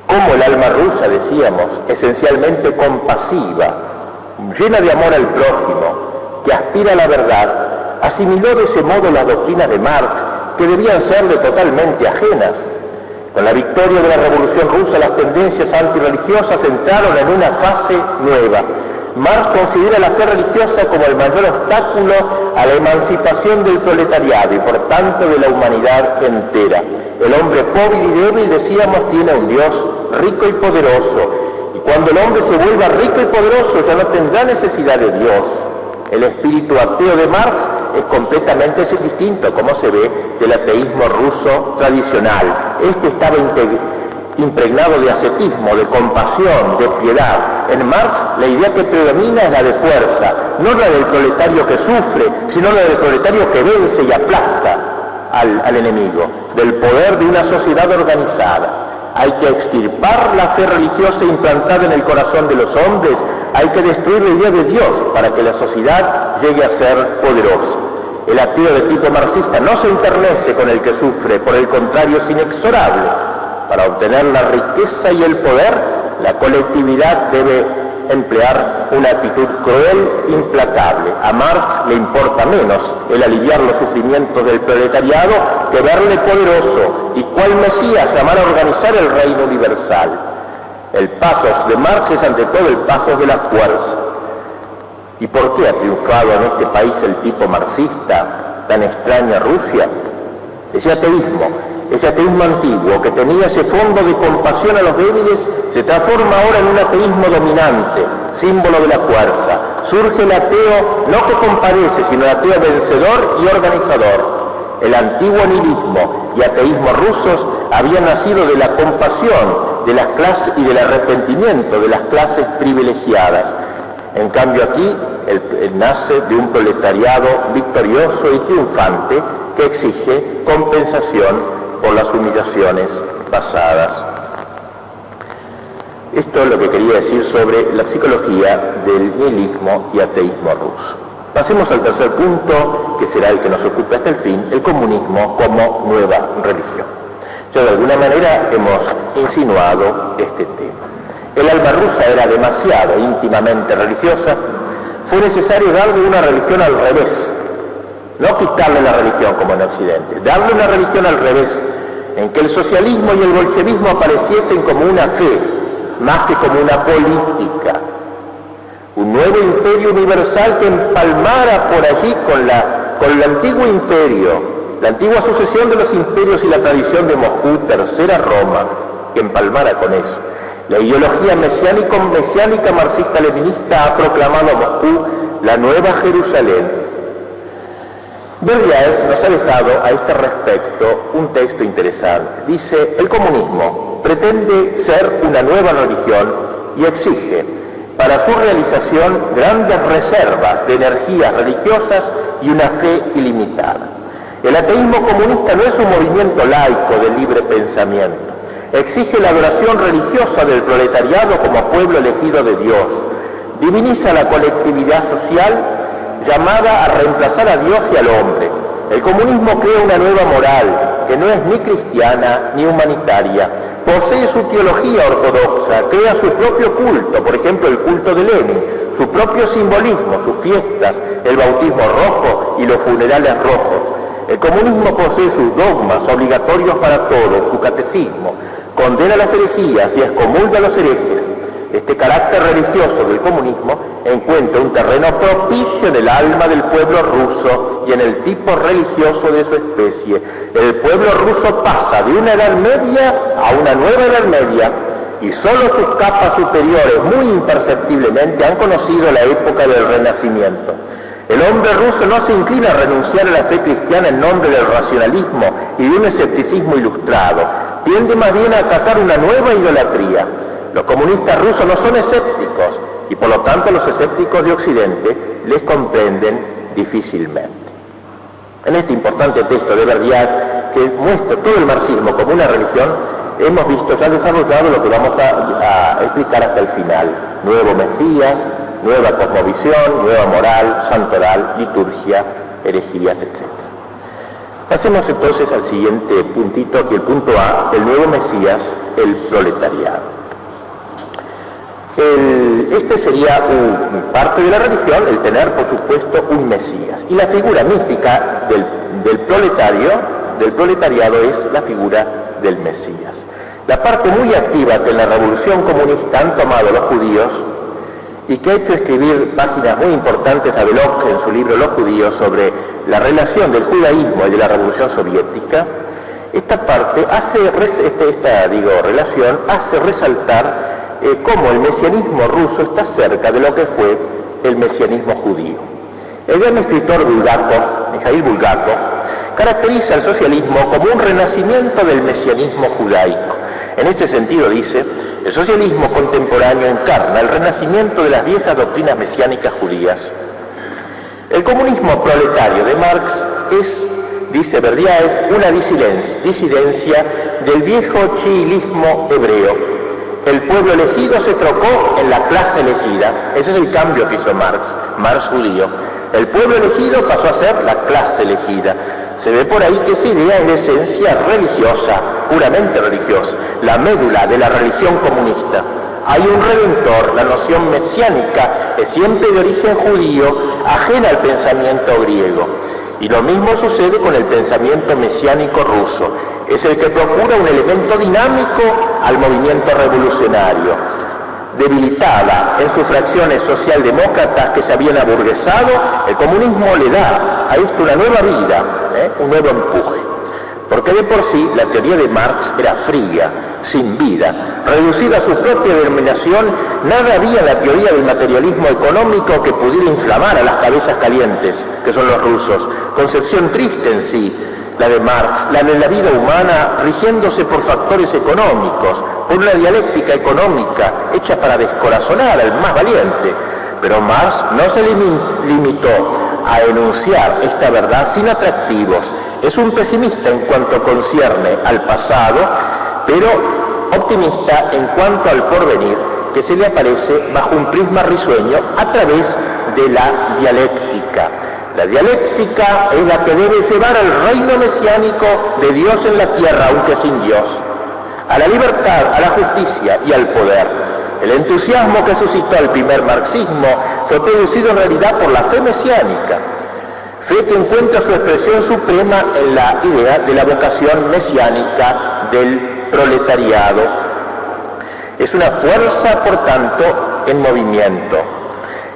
Como el alma rusa, decíamos, esencialmente compasiva, llena de amor al prójimo, que aspira a la verdad, asimiló de ese modo las doctrinas de Marx, que debían serle totalmente ajenas. Con la victoria de la Revolución Rusa, las tendencias antirreligiosas entraron en una fase nueva. Marx considera la fe religiosa como el mayor obstáculo a la emancipación del proletariado y por tanto de la humanidad entera. El hombre pobre y débil, decíamos, tiene un Dios rico y poderoso, y cuando el hombre se vuelva rico y poderoso ya no tendrá necesidad de Dios. El espíritu ateo de Marx es completamente distinto, como se ve, del ateísmo ruso tradicional. Este estaba impregnado de ascetismo, de compasión, de piedad. En Marx la idea que predomina es la de fuerza, no la del proletario que sufre, sino la del proletario que vence y aplasta al enemigo, del poder de una sociedad organizada. Hay que extirpar la fe religiosa implantada en el corazón de los hombres, hay que destruir la idea de Dios para que la sociedad llegue a ser poderosa. El ateo de tipo marxista no se enternece con el que sufre, por el contrario es inexorable. Para obtener la riqueza y el poder, la colectividad debe emplear una actitud cruel, implacable. A Marx le importa menos el aliviar los sufrimientos del proletariado que verle poderoso y cual Mesías llamar a organizar el reino universal. El pathos de Marx es ante todo el pathos de la fuerza. ¿Y por qué ha triunfado en este país el tipo marxista tan extraño a Rusia? Ese ateísmo antiguo que tenía ese fondo de compasión a los débiles, se transforma ahora en un ateísmo dominante, símbolo de la fuerza. Surge el ateo no que comparece, sino el ateo vencedor y organizador. El antiguo nihilismo y ateísmo rusos habían nacido de la compasión de las clases y del arrepentimiento de las clases privilegiadas. En cambio aquí nace de un proletariado victorioso y triunfante que exige compensación por las humillaciones pasadas. Esto es lo que quería decir sobre la psicología del nihilismo y ateísmo ruso. Pasemos al tercer punto, que será el que nos ocupe hasta el fin, el comunismo como nueva religión. Ya de alguna manera hemos insinuado este tema. El alma rusa era demasiado íntimamente religiosa, fue necesario darle una religión al revés, no quitarle la religión como en Occidente, darle una religión al revés, en que el socialismo y el bolchevismo apareciesen como una fe, más que como una política. Un nuevo imperio universal que empalmara por allí con el antiguo imperio, la antigua sucesión de los imperios y la tradición de Moscú, tercera Roma, que empalmara con eso. La ideología mesiánica marxista-leninista ha proclamado a Moscú la nueva Jerusalén. Berdyaev nos ha dejado a este respecto un texto interesante. Dice: el comunismo pretende ser una nueva religión y exige para su realización grandes reservas de energías religiosas y una fe ilimitada. El ateísmo comunista no es un movimiento laico de libre pensamiento. Exige la adoración religiosa del proletariado como pueblo elegido de Dios. Diviniza la colectividad social llamada a reemplazar a Dios y al hombre. El comunismo crea una nueva moral que no es ni cristiana ni humanitaria. Posee su teología ortodoxa, crea su propio culto, por ejemplo el culto de Lenin, su propio simbolismo, sus fiestas, el bautismo rojo y los funerales rojos. El comunismo posee sus dogmas obligatorios para todos, su catecismo, condena las herejías y excomulga a los herejes. Este carácter religioso del comunismo encuentra un terreno propicio en el alma del pueblo ruso y en el tipo religioso de su especie. El pueblo ruso pasa de una edad media a una nueva edad media y solo sus capas superiores, muy imperceptiblemente, han conocido la época del Renacimiento. El hombre ruso no se inclina a renunciar a la fe cristiana en nombre del racionalismo y de un escepticismo ilustrado. Tiende más bien a atacar una nueva idolatría. Los comunistas rusos no son escépticos y por lo tanto los escépticos de Occidente les comprenden difícilmente. En este importante texto de Berdyaev, que muestra todo el marxismo como una religión, hemos visto ya desarrollado lo que vamos a explicar hasta el final. Nuevo Mesías, nueva cosmovisión, nueva moral, santoral, liturgia, herejías, etc. Pasemos entonces al siguiente puntito, aquí el punto A, el nuevo Mesías, el proletariado. Este sería parte de la religión, el tener, por supuesto, un Mesías. Y la figura mística del proletariado es la figura del Mesías. La parte muy activa que en la revolución comunista han tomado los judíos y que ha hecho escribir páginas muy importantes a Belokh en su libro Los judíos sobre la relación del judaísmo y de la revolución soviética, esta parte relación hace resaltar cómo el mesianismo ruso está cerca de lo que fue el mesianismo judío. El gran escritor Mikhail Bulgakov, caracteriza el socialismo como un renacimiento del mesianismo judaico. En este sentido dice: el socialismo contemporáneo encarna el renacimiento de las viejas doctrinas mesiánicas judías. El comunismo proletario de Marx es, dice Berdyaev, una disidencia del viejo chiilismo hebreo. El pueblo elegido se trocó en la clase elegida. Ese es el cambio que hizo Marx judío. El pueblo elegido pasó a ser la clase elegida. Se ve por ahí que esa idea es de esencia religiosa, puramente religiosa, la médula de la religión comunista. Hay un redentor, la noción mesiánica es siempre de origen judío, ajena al pensamiento griego. Y lo mismo sucede con el pensamiento mesiánico ruso. Es el que procura un elemento dinámico al movimiento revolucionario. debilitada en sus fracciones socialdemócratas que se habían aburguesado, el comunismo le da a esto una nueva vida, un nuevo empuje. Porque de por sí la teoría de Marx era fría, sin vida, reducida a su propia denominación. Nada había en la teoría del materialismo económico que pudiera inflamar a las cabezas calientes, que son los rusos. Concepción triste en sí, la de Marx, la de la vida humana rigiéndose por factores económicos, por una dialéctica económica hecha para descorazonar al más valiente. Pero Marx no se limitó a enunciar esta verdad sin atractivos. Es un pesimista en cuanto concierne al pasado, pero optimista en cuanto al porvenir, que se le aparece bajo un prisma risueño a través de la dialéctica. La dialéctica es la que debe llevar al reino mesiánico de Dios en la tierra, aunque sin Dios, a la libertad, a la justicia y al poder. El entusiasmo que suscitó el primer marxismo fue producido en realidad por la fe mesiánica, fe que encuentra su expresión suprema en la idea de la vocación mesiánica del proletariado. Es una fuerza, por tanto, en movimiento.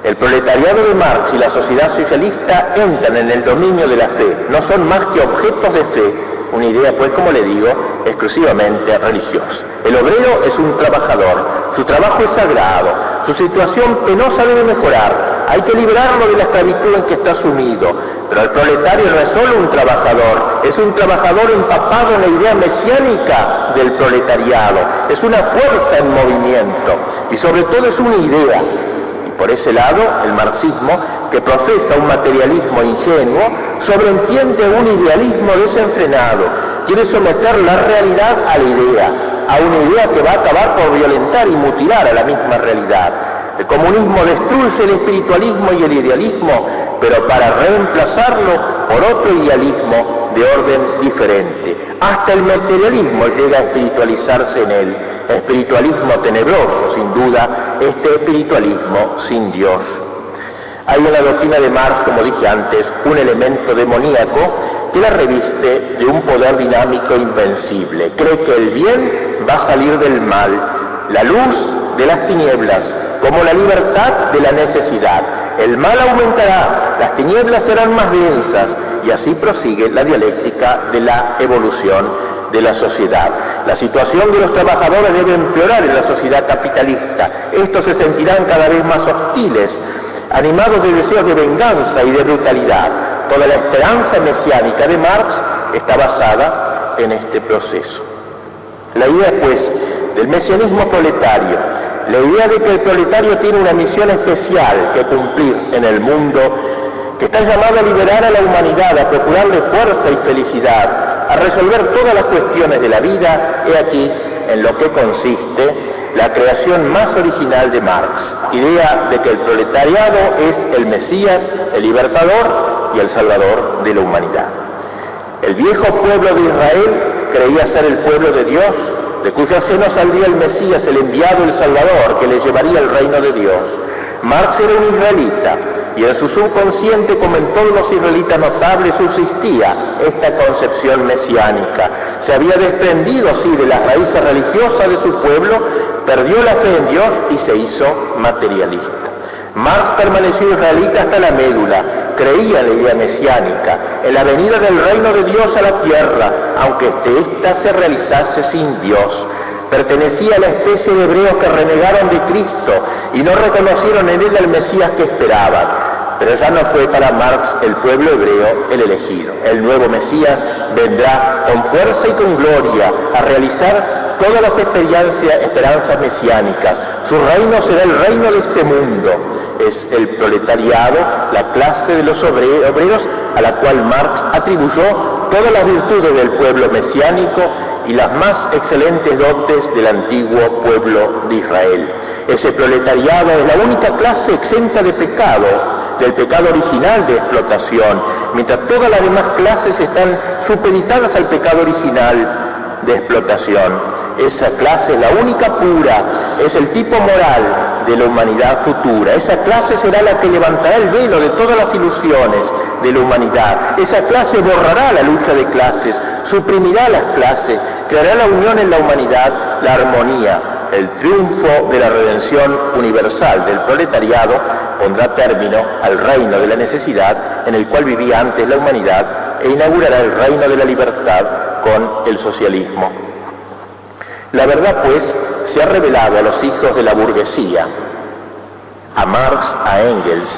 El proletariado de Marx y la sociedad socialista entran en el dominio de la fe, no son más que objetos de fe, una idea, pues, como le digo, exclusivamente religiosa. El obrero es un trabajador, su trabajo es sagrado, su situación penosa debe mejorar, hay que liberarlo de la esclavitud en que está sumido, pero el proletario no es solo un trabajador, es un trabajador empapado en la idea mesiánica del proletariado, es una fuerza en movimiento y sobre todo es una idea. Por ese lado, el marxismo, que profesa un materialismo ingenuo, sobreentiende un idealismo desenfrenado, quiere someter la realidad a la idea, a una idea que va a acabar por violentar y mutilar a la misma realidad. El comunismo destruye el espiritualismo y el idealismo, pero para reemplazarlo por otro idealismo de orden diferente. Hasta el materialismo llega a espiritualizarse en él. Espiritualismo tenebroso, sin duda, este espiritualismo sin Dios. Hay en la doctrina de Marx, como dije antes, un elemento demoníaco que la reviste de un poder dinámico invencible. Cree que el bien va a salir del mal, la luz de las tinieblas, como la libertad de la necesidad. El mal aumentará, las tinieblas serán más densas, y así prosigue la dialéctica de la evolución de la sociedad. La situación de los trabajadores debe empeorar en la sociedad capitalista. Estos se sentirán cada vez más hostiles, animados de deseos de venganza y de brutalidad. Toda la esperanza mesiánica de Marx está basada en este proceso. La idea, pues, del mesianismo proletario, la idea de que el proletario tiene una misión especial que cumplir en el mundo, que está llamado a liberar a la humanidad, a procurarle fuerza y felicidad, a resolver todas las cuestiones de la vida, he aquí en lo que consiste la creación más original de Marx, idea de que el proletariado es el Mesías, el libertador y el salvador de la humanidad. El viejo pueblo de Israel creía ser el pueblo de Dios, de cuyo seno saldría el Mesías, el enviado, el Salvador, que le llevaría el reino de Dios. Marx era un israelita, y en su subconsciente, como en todos los israelitas notables, subsistía esta concepción mesiánica. Se había desprendido, sí, de las raíces religiosas de su pueblo, perdió la fe en Dios y se hizo materialista. Marx permaneció israelita hasta la médula, creía en la idea mesiánica, en la venida del reino de Dios a la tierra, aunque ésta se realizase sin Dios. Pertenecía a la especie de hebreos que renegaron de Cristo y no reconocieron en él al Mesías que esperaban. Pero ya no fue para Marx el pueblo hebreo el elegido. El nuevo Mesías vendrá con fuerza y con gloria a realizar todas las esperanzas mesiánicas. Su reino será el reino de este mundo. Es el proletariado, la clase de los obreros a la cual Marx atribuyó todas las virtudes del pueblo mesiánico y las más excelentes dotes del antiguo pueblo de Israel. Ese proletariado es la única clase exenta de pecado, del pecado original de explotación, mientras todas las demás clases están supeditadas al pecado original de explotación. Esa clase es la única pura, es el tipo moral de la humanidad futura. Esa clase será la que levantará el velo de todas las ilusiones de la humanidad. Esa clase borrará la lucha de clases, suprimirá las clases, creará la unión en la humanidad, la armonía. el triunfo de la redención universal del proletariado pondrá término al reino de la necesidad en el cual vivía antes la humanidad e inaugurará el reino de la libertad con el socialismo. La verdad, pues, se ha revelado a los hijos de la burguesía, a Marx, a Engels,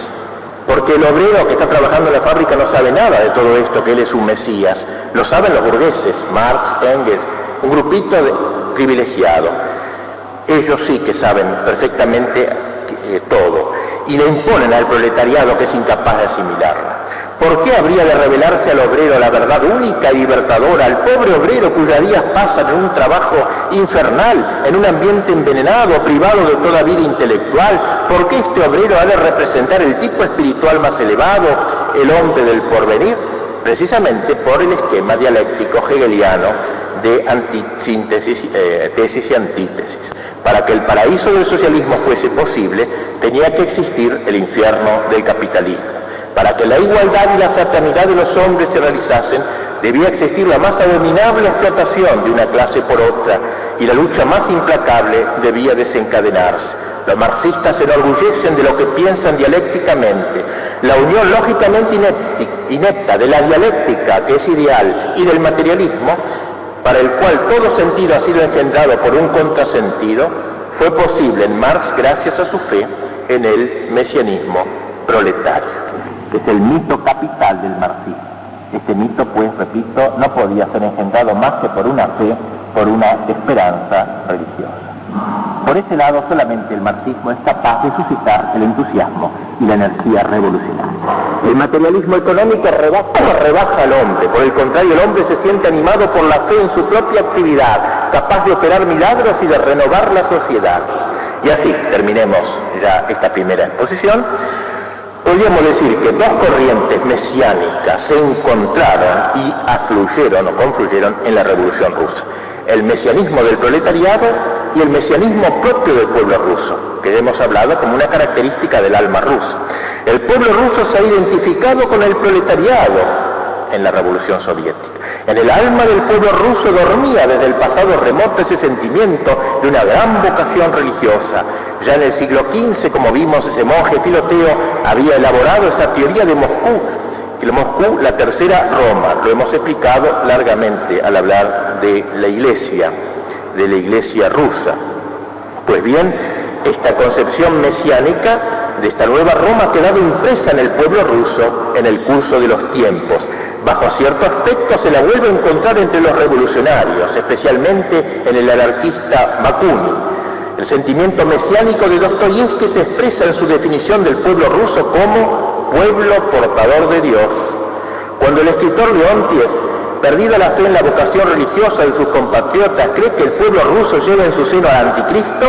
porque el obrero que está trabajando en la fábrica no sabe nada de todo esto, que él es un mesías. Lo saben los burgueses, Marx, Engels, un grupito privilegiado. Ellos sí que saben perfectamente todo, y le imponen al proletariado que es incapaz de asimilarla. ¿Por qué habría de revelarse al obrero la verdad única y libertadora, al pobre obrero cuyos días pasan en un trabajo infernal, en un ambiente envenenado, privado de toda vida intelectual? ¿Por qué este obrero ha de representar el tipo espiritual más elevado, el hombre del porvenir? Precisamente por el esquema dialéctico hegeliano de tesis y antítesis. Para que el paraíso del socialismo fuese posible, tenía que existir el infierno del capitalismo. Para que la igualdad y la fraternidad de los hombres se realizasen, debía existir la más abominable explotación de una clase por otra, y la lucha más implacable debía desencadenarse. Los marxistas se enorgullecen de lo que piensan dialécticamente. La unión lógicamente inepta de la dialéctica, que es ideal, y del materialismo, para el cual todo sentido ha sido engendrado por un contrasentido, fue posible en Marx gracias a su fe en el mesianismo proletario. Es el mito capital del marxismo. Este mito, pues, repito, no podía ser engendrado más que por una fe, por una esperanza religiosa. Por ese lado, solamente el marxismo es capaz de suscitar el entusiasmo y la energía revolucionaria. El materialismo económico rebaja al hombre. Por el contrario, el hombre se siente animado por la fe en su propia actividad, capaz de operar milagros y de renovar la sociedad. Y así terminemos ya esta primera exposición. Podríamos decir que dos corrientes mesiánicas se encontraron y afluyeron o confluyeron en la Revolución Rusa. El mesianismo del proletariado y el mesianismo propio del pueblo ruso, que hemos hablado como una característica del alma rusa. El pueblo ruso se ha identificado con el proletariado en la Revolución Soviética. En el alma del pueblo ruso dormía desde el pasado remoto ese sentimiento de una gran vocación religiosa. Ya en el siglo XV, como vimos, ese monje Filoteo había elaborado esa teoría de Moscú, la tercera Roma. Lo hemos explicado largamente al hablar de la iglesia rusa. Pues bien, esta concepción mesiánica de esta nueva Roma ha quedado impresa en el pueblo ruso en el curso de los tiempos. Bajo cierto aspecto se la vuelve a encontrar entre los revolucionarios, especialmente en el anarquista Bakunin. El sentimiento mesiánico de Dostoyevski se expresa en su definición del pueblo ruso como pueblo portador de Dios. Cuando el escritor Leontiev, perdida la fe en la vocación religiosa de sus compatriotas, cree que el pueblo ruso lleva en su seno al anticristo,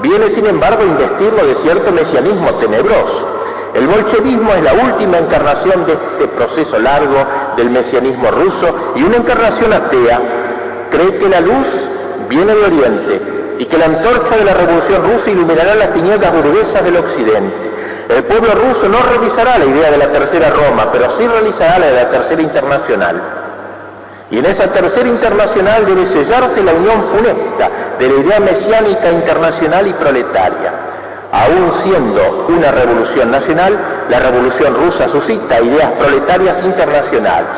viene sin embargo a investirlo de cierto mesianismo tenebroso. El bolchevismo es la última encarnación de este proceso largo del mesianismo ruso, y una encarnación atea cree que la luz viene de Oriente y que la antorcha de la Revolución Rusa iluminará las tinieblas burguesas del Occidente. El pueblo ruso no realizará la idea de la tercera Roma, pero sí realizará la de la tercera internacional. Y en esa tercera internacional debe sellarse la unión funesta de la idea mesiánica internacional y proletaria. Aún siendo una revolución nacional, la Revolución Rusa suscita ideas proletarias internacionales.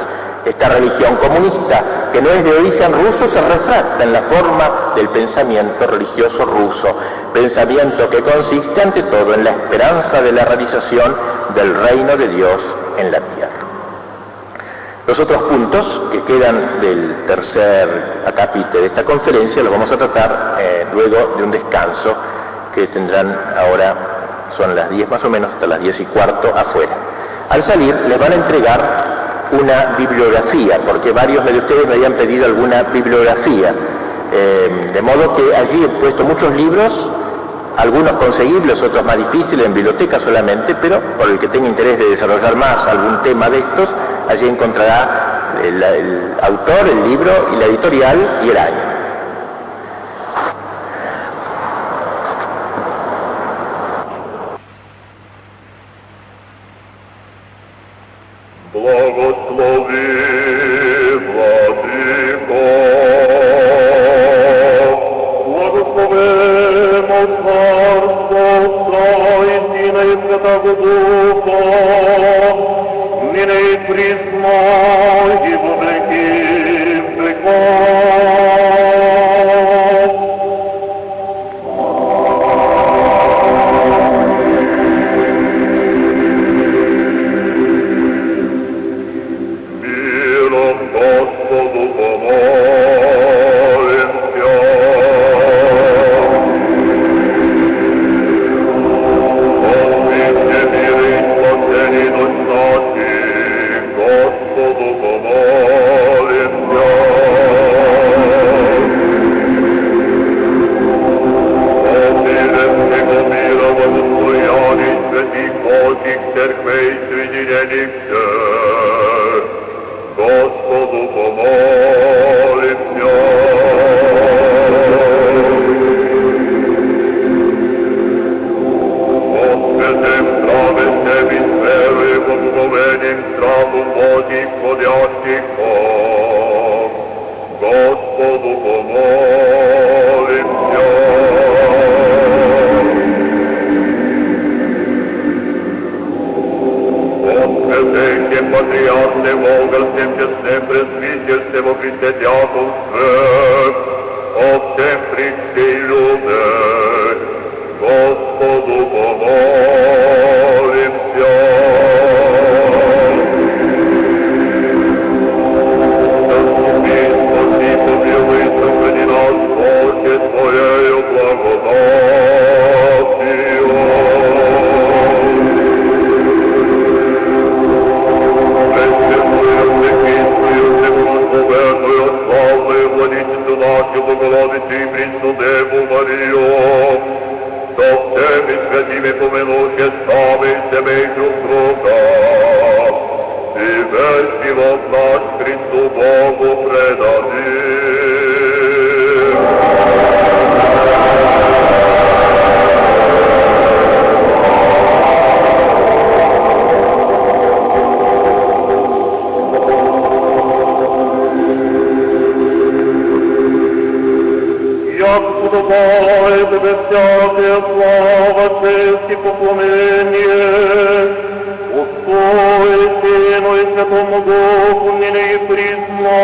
Esta religión comunista, que no es de origen ruso, se retracta en la forma del pensamiento religioso ruso, pensamiento que consiste ante todo en la esperanza de la realización del reino de Dios en la tierra. Los otros puntos que quedan del tercer acápite de esta conferencia los vamos a tratar luego de un descanso que tendrán ahora, son las 10 más o menos, hasta las 10:15 afuera. Al salir les van a entregar una bibliografía, porque varios de ustedes me habían pedido alguna bibliografía, de modo que allí he puesto muchos libros, algunos conseguibles, otros más difíciles, en biblioteca solamente, pero por el que tenga interés de desarrollar más algún tema de estos, allí encontrará el autor, el libro y la editorial y el año. Благослови, Владыко, благослови. Святого Духа, ныне и присно, и во веки веков. Миром Господу помолимся. Помните миры и спасение душ наших, Господу помолимся. Помилуй всего мира во достоянии святых Божьих церквей соединенных всех, Господу помолимся. О святым здраве Тебе с верою, благословением, страхом Божьих входящих Бог, Господу помолимся. Святейшем патриархе, волгарском честном пресвитерстве во Христе дьяконстве, о всем Христе и люде, Господу помолимся. Заступи, спаси, помилуй, сохрани нас, Боже, Твоею благодатью. Благословенную, славную владычицу нашу, Богородицу и Пресну Деву Марию, со всеми святыми помянувши сами себе и друг друга, и весь живот наш Христу Богу предадим. Подобает тебе всякая слава, честь и поклонение, Отцу и Сыну и Святому Духу, ныне и присно,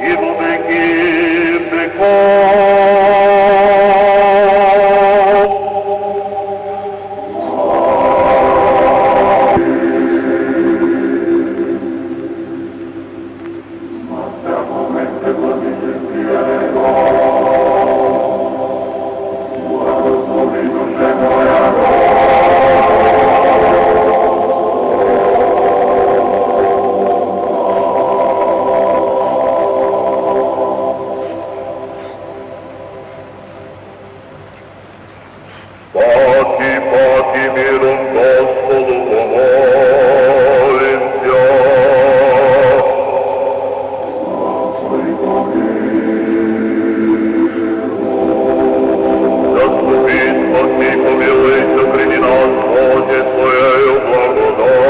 и во веки веков. Паки миром Господу помолимся. Заступи, спаси, помилуй, сохрани нас, Боже, Твоею благодатью.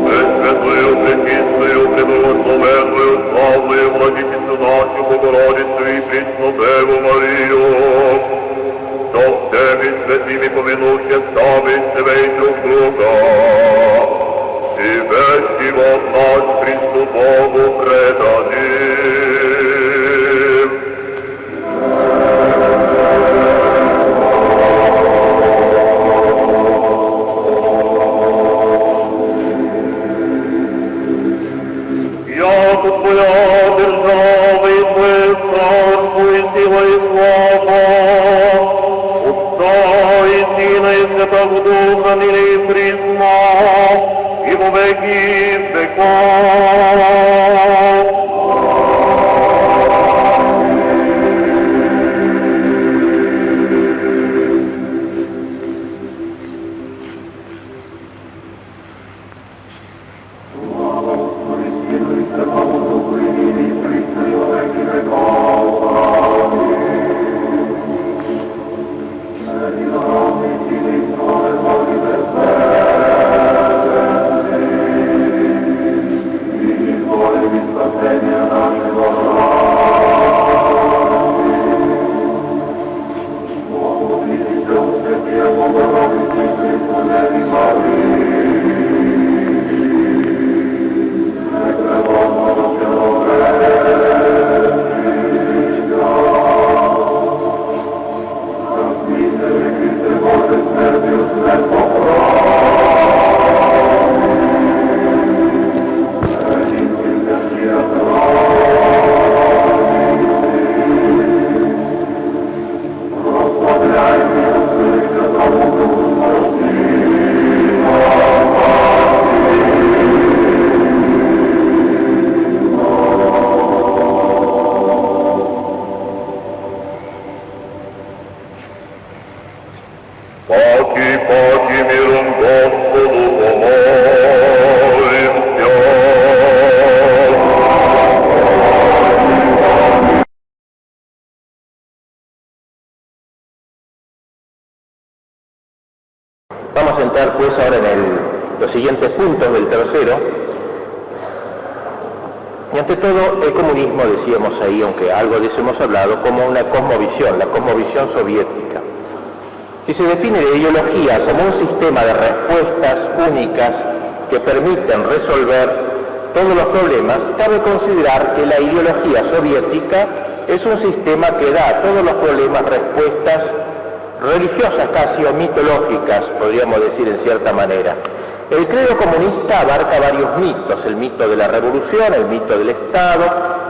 Пресвятую, пречистую, преблагословенную, славную владычицу нашу, Богородицу и Пресну Деву Марию, со всеми святыми помянувши сами себе и друг друга, и весь живот наш Христу Богу предадим. Яко Твоя держава и Твое царство и сила и слава, Отца и Сына и Святого Духа, ныне и присно, и во веки веков. entrar pues ahora en los siguientes puntos del tercero. Y ante todo, el comunismo, decíamos ahí, aunque algo de eso hemos hablado, como una cosmovisión, la cosmovisión soviética. Si se define la ideología como un sistema de respuestas únicas que permiten resolver todos los problemas, cabe considerar que la ideología soviética es un sistema que da a todos los problemas respuestas religiosas casi o mitológicas, podríamos decir en cierta manera. El credo comunista abarca varios mitos: el mito de la revolución, el mito del Estado,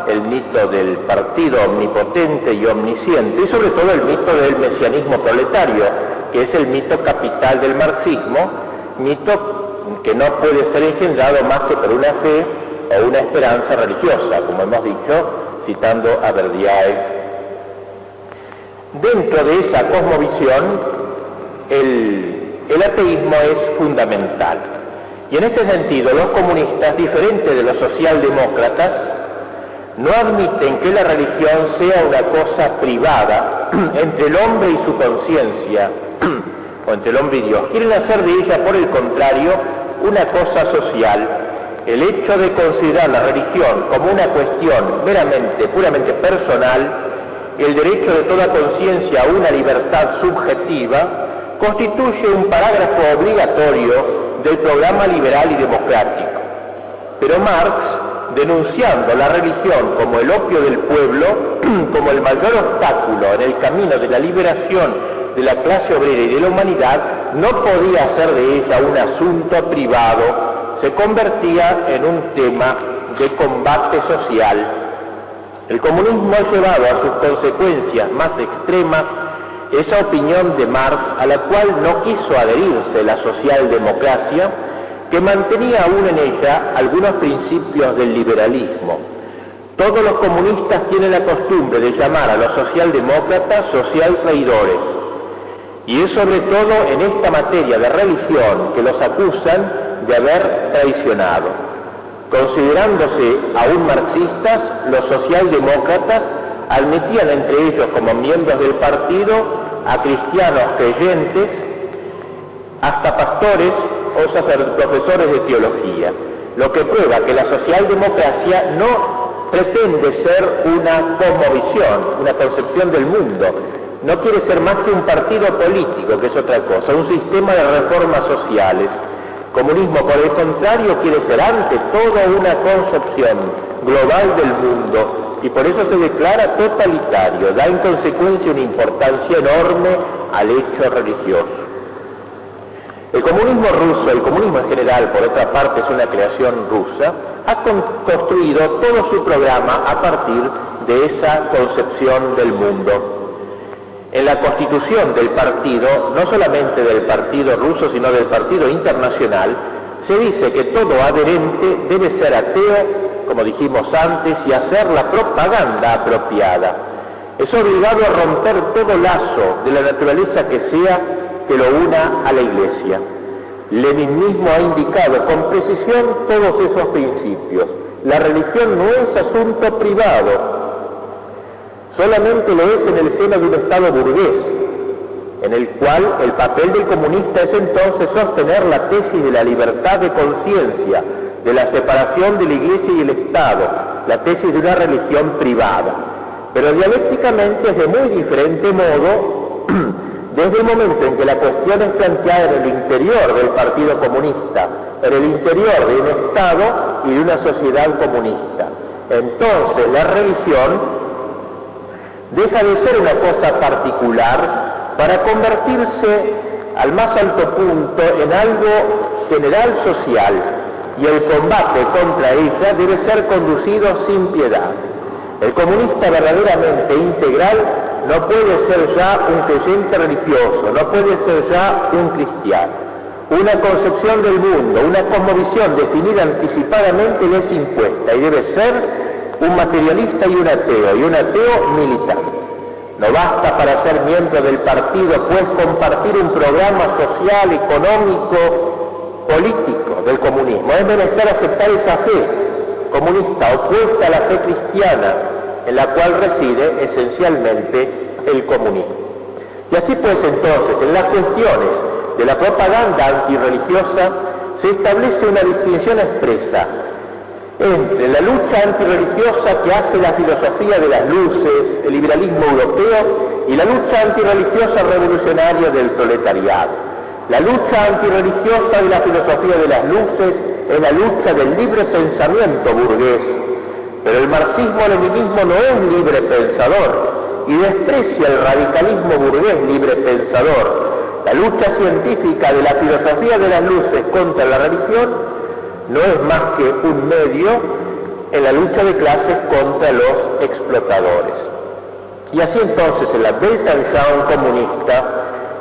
el mito del partido omnipotente y omnisciente, y sobre todo el mito del mesianismo proletario, que es el mito capital del marxismo, mito que no puede ser engendrado más que por una fe o una esperanza religiosa, como hemos dicho, citando a Verdiaev. Dentro de esa cosmovisión, el ateísmo es fundamental. Y en este sentido, los comunistas, diferentes de los socialdemócratas, no admiten que la religión sea una cosa privada entre el hombre y su conciencia, o entre el hombre y Dios. Quieren hacer de ella, por el contrario, una cosa social. El hecho de considerar la religión como una cuestión puramente personal, el derecho de toda conciencia a una libertad subjetiva, constituye un parágrafo obligatorio del programa liberal y democrático. Pero Marx, denunciando la religión como el opio del pueblo, como el mayor obstáculo en el camino de la liberación de la clase obrera y de la humanidad, no podía hacer de ella un asunto privado, se convertía en un tema de combate social. El comunismo ha llevado a sus consecuencias más extremas esa opinión de Marx, a la cual no quiso adherirse la socialdemocracia, que mantenía aún en ella algunos principios del liberalismo. Todos los comunistas tienen la costumbre de llamar a los socialdemócratas social traidores, y es sobre todo en esta materia de religión que los acusan de haber traicionado. Considerándose aún marxistas, los socialdemócratas admitían entre ellos como miembros del partido a cristianos creyentes, hasta pastores o profesores de teología, lo que prueba que la socialdemocracia no pretende ser una cosmovisión, una concepción del mundo, no quiere ser más que un partido político, que es otra cosa, un sistema de reformas sociales. El comunismo, por el contrario, quiere ser ante todo una concepción global del mundo, y por eso se declara totalitario, da en consecuencia una importancia enorme al hecho religioso. El comunismo ruso, el comunismo en general, por otra parte, es una creación rusa, ha construido todo su programa a partir de esa concepción del mundo. En la constitución del partido, no solamente del partido ruso, sino del partido internacional, se dice que todo adherente debe ser ateo, como dijimos antes, y hacer la propaganda apropiada. Es obligado a romper todo lazo de la naturaleza que sea que lo una a la Iglesia. Lenin mismo ha indicado con precisión todos esos principios. La religión no es asunto privado, solamente lo es en el seno de un Estado burgués, en el cual el papel del comunista es entonces sostener la tesis de la libertad de conciencia, de la separación de la Iglesia y el Estado, la tesis de una religión privada. Pero dialécticamente es de muy diferente modo desde el momento en que la cuestión es planteada en el interior del Partido Comunista, en el interior de un Estado y de una sociedad comunista. Entonces la religión deja de ser una cosa particular para convertirse al más alto punto en algo general social, y el combate contra ella debe ser conducido sin piedad. El comunista verdaderamente integral no puede ser ya un creyente religioso, no puede ser ya un cristiano. Una concepción del mundo, una cosmovisión definida anticipadamente le es impuesta, y debe ser un materialista y un ateo militante. No basta para ser miembro del partido, pues, compartir un programa social, económico, político del comunismo. Es menester aceptar esa fe comunista opuesta a la fe cristiana, en la cual reside esencialmente el comunismo. Y así pues, entonces, en las cuestiones de la propaganda antirreligiosa, se establece una distinción expresa entre la lucha antirreligiosa que hace la filosofía de las luces, el liberalismo europeo, y la lucha antirreligiosa revolucionaria del proletariado. La lucha antirreligiosa de la filosofía de las luces es la lucha del libre pensamiento burgués, pero el marxismo-leninismo no es libre pensador y desprecia el radicalismo burgués libre pensador. La lucha científica de la filosofía de las luces contra la religión no es más que un medio en la lucha de clases contra los explotadores. Y así entonces en la Weltanschauung comunista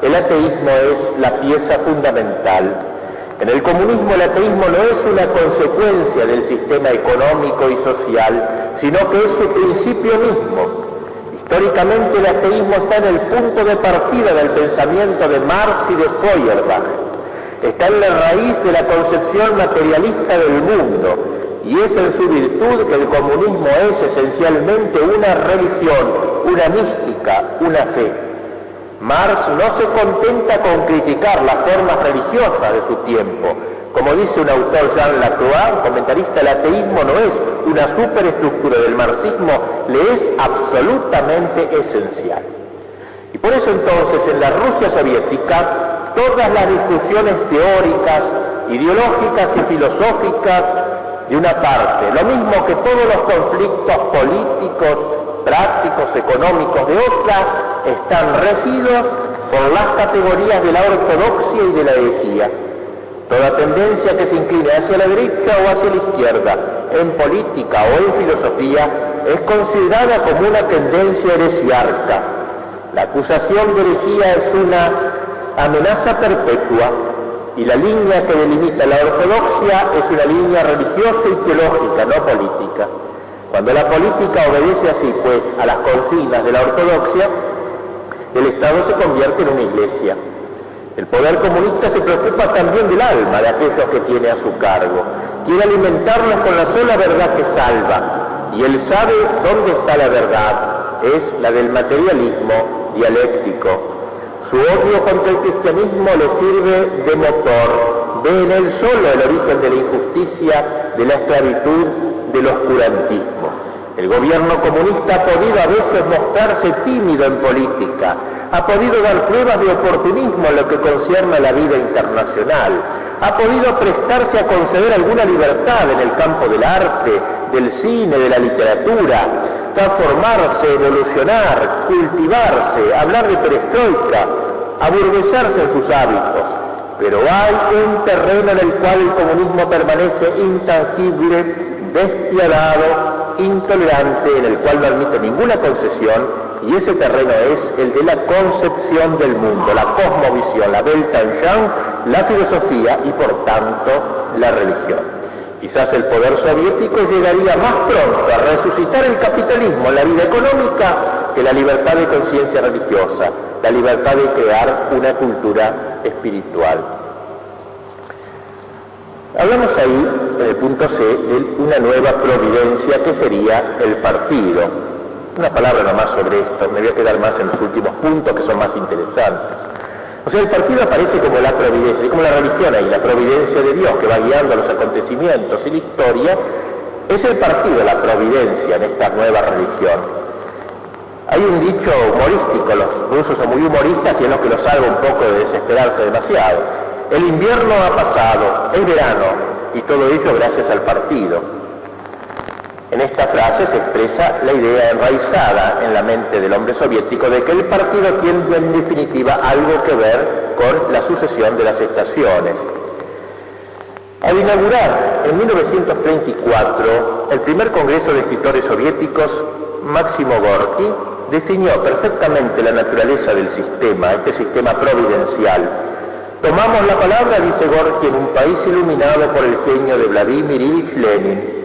el ateísmo es la pieza fundamental. En el comunismo el ateísmo no es una consecuencia del sistema económico y social, sino que es su principio mismo. Históricamente el ateísmo está en el punto de partida del pensamiento de Marx y de Feuerbach. Está en la raíz de la concepción materialista del mundo, y es en su virtud que el comunismo es esencialmente una religión, una mística, una fe. Marx no se contenta con criticar las formas religiosas de su tiempo. Como dice un autor, Jean Lacroix, comentarista, el ateísmo no es una superestructura del marxismo, le es absolutamente esencial. Y por eso entonces en la Rusia soviética todas las discusiones teóricas, ideológicas y filosóficas de una parte, lo mismo que todos los conflictos políticos, prácticos, económicos de otra, están regidos por las categorías de la ortodoxia y de la herejía. Toda tendencia que se incline hacia la derecha o hacia la izquierda, en política o en filosofía, es considerada como una tendencia heresiarca. La acusación de herejía es una amenaza perpetua, y la línea que delimita la ortodoxia es una línea religiosa y teológica, no política. Cuando la política obedece así, pues, a las consignas de la ortodoxia, el Estado se convierte en una iglesia. El poder comunista se preocupa también del alma de aquellos que tiene a su cargo. Quiere alimentarlos con la sola verdad que salva, y él sabe dónde está la verdad, es la del materialismo dialéctico. Su odio contra el cristianismo le sirve de motor, ve en él solo el origen de la injusticia, de la esclavitud, del oscurantismo. El gobierno comunista ha podido a veces mostrarse tímido en política, ha podido dar pruebas de oportunismo en lo que concierne a la vida internacional, ha podido prestarse a conceder alguna libertad en el campo del arte, del cine, de la literatura, transformarse, evolucionar, cultivarse, hablar de perestroika, aburguesarse en sus hábitos. Pero hay un terreno en el cual el comunismo permanece intangible, despiadado, intolerante, en el cual no admite ninguna concesión, y ese terreno es el de la concepción del mundo, la cosmovisión, la Weltanschauung, la filosofía y por tanto la religión. Quizás el poder soviético llegaría más pronto a resucitar el capitalismo en la vida económica que la libertad de conciencia religiosa, la libertad de crear una cultura espiritual. Hablamos ahí, en el punto C, de una nueva providencia que sería el partido. Una palabra nomás sobre esto, me voy a quedar más en los últimos puntos que son más interesantes. O sea, el partido aparece como la providencia, como la religión ahí, la providencia de Dios que va guiando los acontecimientos y la historia, es el partido, la providencia en esta nueva religión. Hay un dicho humorístico, los rusos son muy humoristas y es lo que los salva un poco de desesperarse demasiado. El invierno ha pasado, es verano, y todo ello gracias al partido. En esta frase se expresa la idea enraizada en la mente del hombre soviético de que el partido tiene en definitiva algo que ver con la sucesión de las estaciones. Al inaugurar en 1934 el primer Congreso de Escritores Soviéticos, Máximo Gorki definió perfectamente la naturaleza del sistema, este sistema providencial. Tomamos la palabra, dice Gorki, en un país iluminado por el genio de Vladimir Ilich Lenin,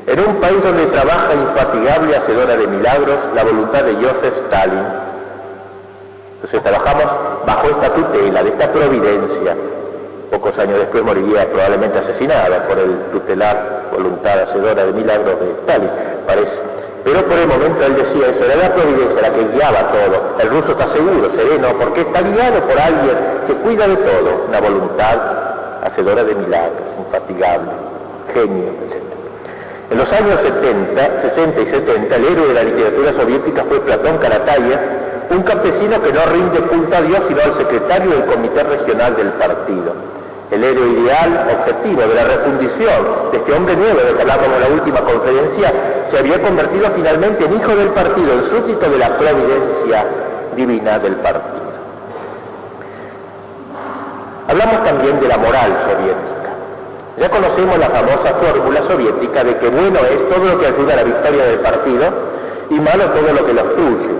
en un país donde trabaja infatigable y hacedora de milagros la voluntad de Joseph Stalin. Entonces trabajamos bajo esta tutela, de esta providencia. Pocos años después moriría probablemente asesinada por el tutelar voluntad hacedora de milagros de Stalin, parece. Pero por el momento él decía eso, era la providencia la que guiaba todo. El ruso está seguro, sereno, porque está guiado por alguien que cuida de todo, una voluntad hacedora de milagros, infatigable, genio, etc. En los años 60 y 70, el héroe de la literatura soviética fue Platón Karatayev, un campesino que no rinde culto a Dios sino al secretario del Comité Regional del partido. El héroe ideal, objetivo de la refundición de este hombre nuevo de que hablábamos en la última conferencia, se había convertido finalmente en hijo del partido, en súbdito de la providencia divina del partido. Hablamos también de la moral soviética. Ya conocemos la famosa fórmula soviética de que bueno es todo lo que ayuda a la victoria del partido y malo todo lo que lo obstruye.